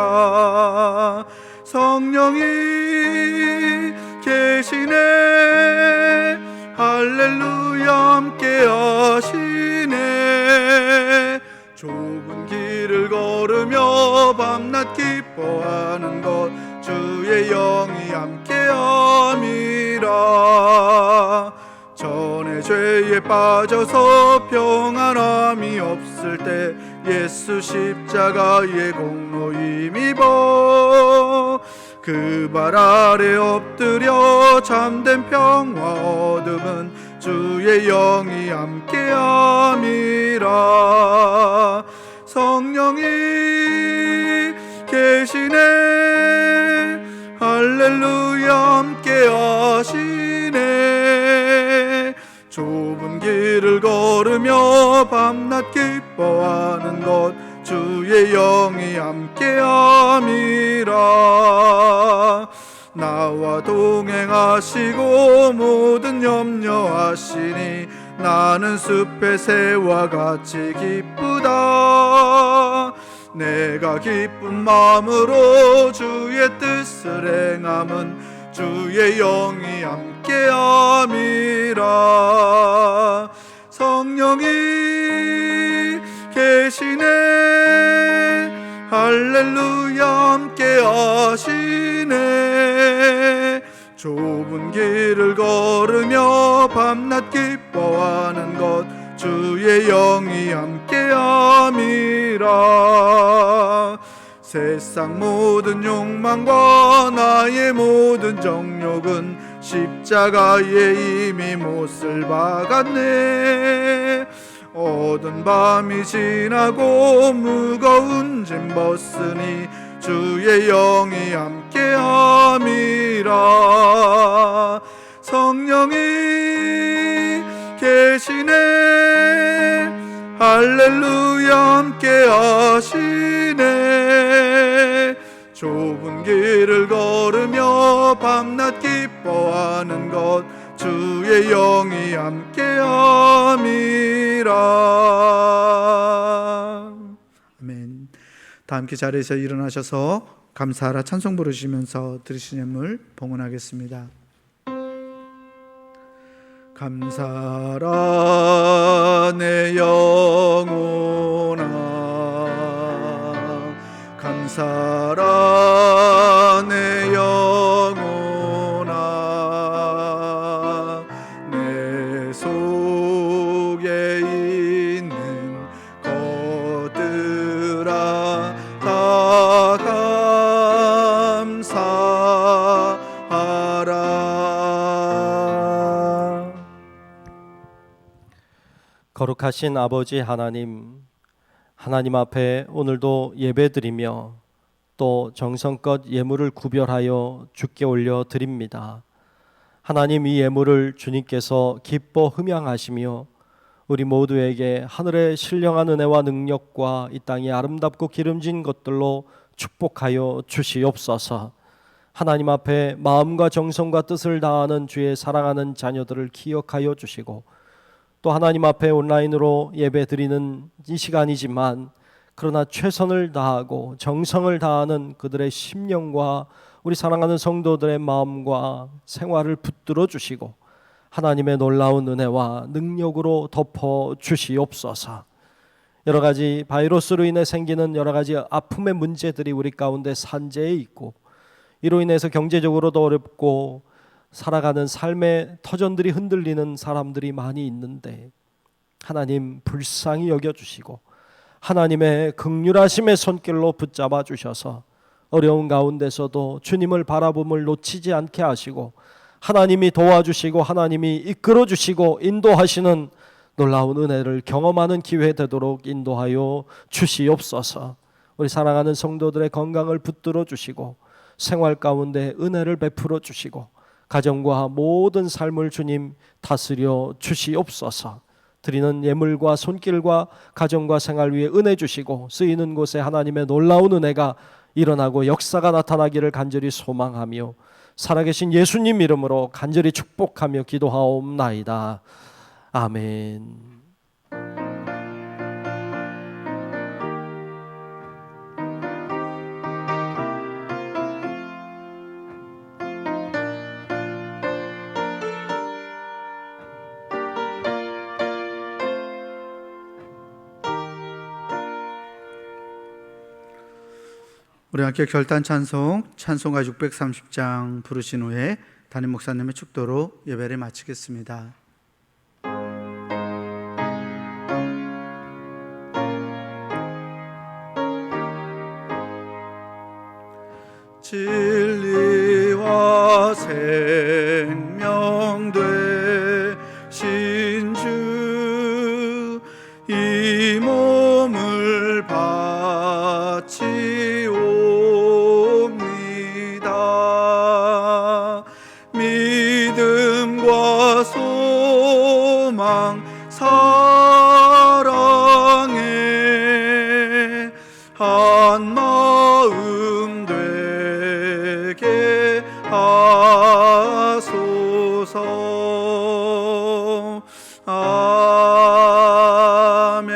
성령이 계시네, 할렐루야 함께하시네. 좁은 길을 걸으며 밤낮 기뻐하는 것 주의 영이 함께함이라. 전에 죄에 빠져서 평안함이 없을 때 예수 십자가의 공로 힘입어 그 발 아래 엎드려 참된 평화 얻음은 주의 영이 함께함이라. 성령이 계시네, 할렐루야 함께하시네. 좁은 길을 걸으며 밤낮 기뻐하는 것 주의 영이 함께함이라. 나와 동행하시고 모든 염려하시니 나는 숲의 새와 같이 기쁘다. 내가 기쁜 마음으로 주의 뜻을 행함은 주의 영이 함께함이라. 성령이 계시네, 할렐루야 함께하시네. 좁은 길을 걸으며 밤낮 기뻐하는 것 주의 영이 함께함이라. 세상 모든 욕망과 나의 모든 정욕은 십자가에 이미 못을 박았네. 어두운 밤이 지나고 무거운 짐 벗으니 주의 영이 함께함이라. 성령이 계시네, 할렐루야 함께하시네. 좁은 길을 걸으며 밤낮 기뻐하는 것 주의 영이 함께함이라. 아멘. 다 함께 자리에서 일어나셔서 감사하라 찬송 부르시면서 드리신 예물 봉헌하겠습니다. 감사하라 내 영혼아, 감사하라 내 영혼아. 내 속에 있는 것들아 다 감사하라. 거룩하신 아버지 하나님, 하나님 앞에 오늘도 예배드리며 또 정성껏 예물을 구별하여 주께 올려 드립니다. 하나님, 이 예물을 주님께서 기뻐 흠양하시며 우리 모두에게 하늘의 신령한 은혜와 능력과 이 땅이 아름답고 기름진 것들로 축복하여 주시옵소서. 하나님 앞에 마음과 정성과 뜻을 다하는 주의 사랑하는 자녀들을 기억하여 주시고, 또 하나님 앞에 온라인으로 예배 드리는 이 시간이지만 그러나 최선을 다하고 정성을 다하는 그들의 심령과 우리 사랑하는 성도들의 마음과 생활을 붙들어 주시고 하나님의 놀라운 은혜와 능력으로 덮어 주시옵소서. 여러 가지 바이러스로 인해 생기는 여러 가지 아픔의 문제들이 우리 가운데 산재해 있고, 이로 인해서 경제적으로도 어렵고 살아가는 삶의 터전들이 흔들리는 사람들이 많이 있는데, 하나님 불쌍히 여겨주시고 하나님의 긍휼하심의 손길로 붙잡아 주셔서 어려운 가운데서도 주님을 바라봄을 놓치지 않게 하시고 하나님이 도와주시고 하나님이 이끌어 주시고 인도하시는 놀라운 은혜를 경험하는 기회 되도록 인도하여 주시옵소서. 우리 사랑하는 성도들의 건강을 붙들어 주시고 생활 가운데 은혜를 베풀어 주시고 가정과 모든 삶을 주님 다스려 주시옵소서. 드리는 예물과 손길과 가정과 생활 위에 은혜 주시고 쓰이는 곳에 하나님의 놀라운 은혜가 일어나고 역사가 나타나기를 간절히 소망하며 살아계신 예수님 이름으로 간절히 축복하며 기도하옵나이다. 아멘. 우리 함께 결단 찬송, 찬송가 630장 부르신 후에 담임 목사님의 축도로 예배를 마치겠습니다. 진리와 생명 되신 주, 이 몸을 바치옵니다. 믿음과 소망 사랑에 한 마음 되게 하소서. 아멘.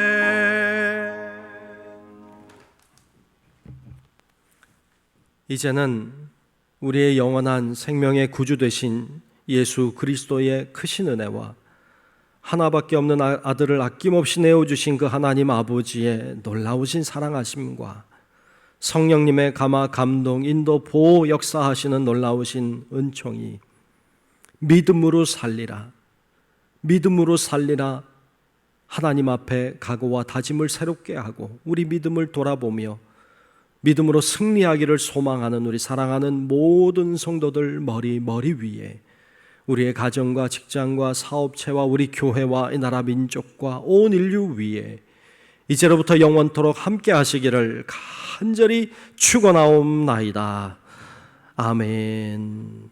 이제는 우리의 영원한 생명의 구주 되신 예수 그리스도의 크신 은혜와 하나밖에 없는 아들을 아낌없이 내어주신 그 하나님 아버지의 놀라우신 사랑하심과 성령님의 감화, 감동, 인도, 보호, 역사하시는 놀라우신 은총이 믿음으로 살리라, 믿음으로 살리라 하나님 앞에 각오와 다짐을 새롭게 하고 우리 믿음을 돌아보며 믿음으로 승리하기를 소망하는 우리 사랑하는 모든 성도들 머리 위에 우리의 가정과 직장과 사업체와 우리 교회와 이 나라 민족과 온 인류 위에 이제로부터 영원토록 함께 하시기를 간절히 축원하옵나이다. 아멘.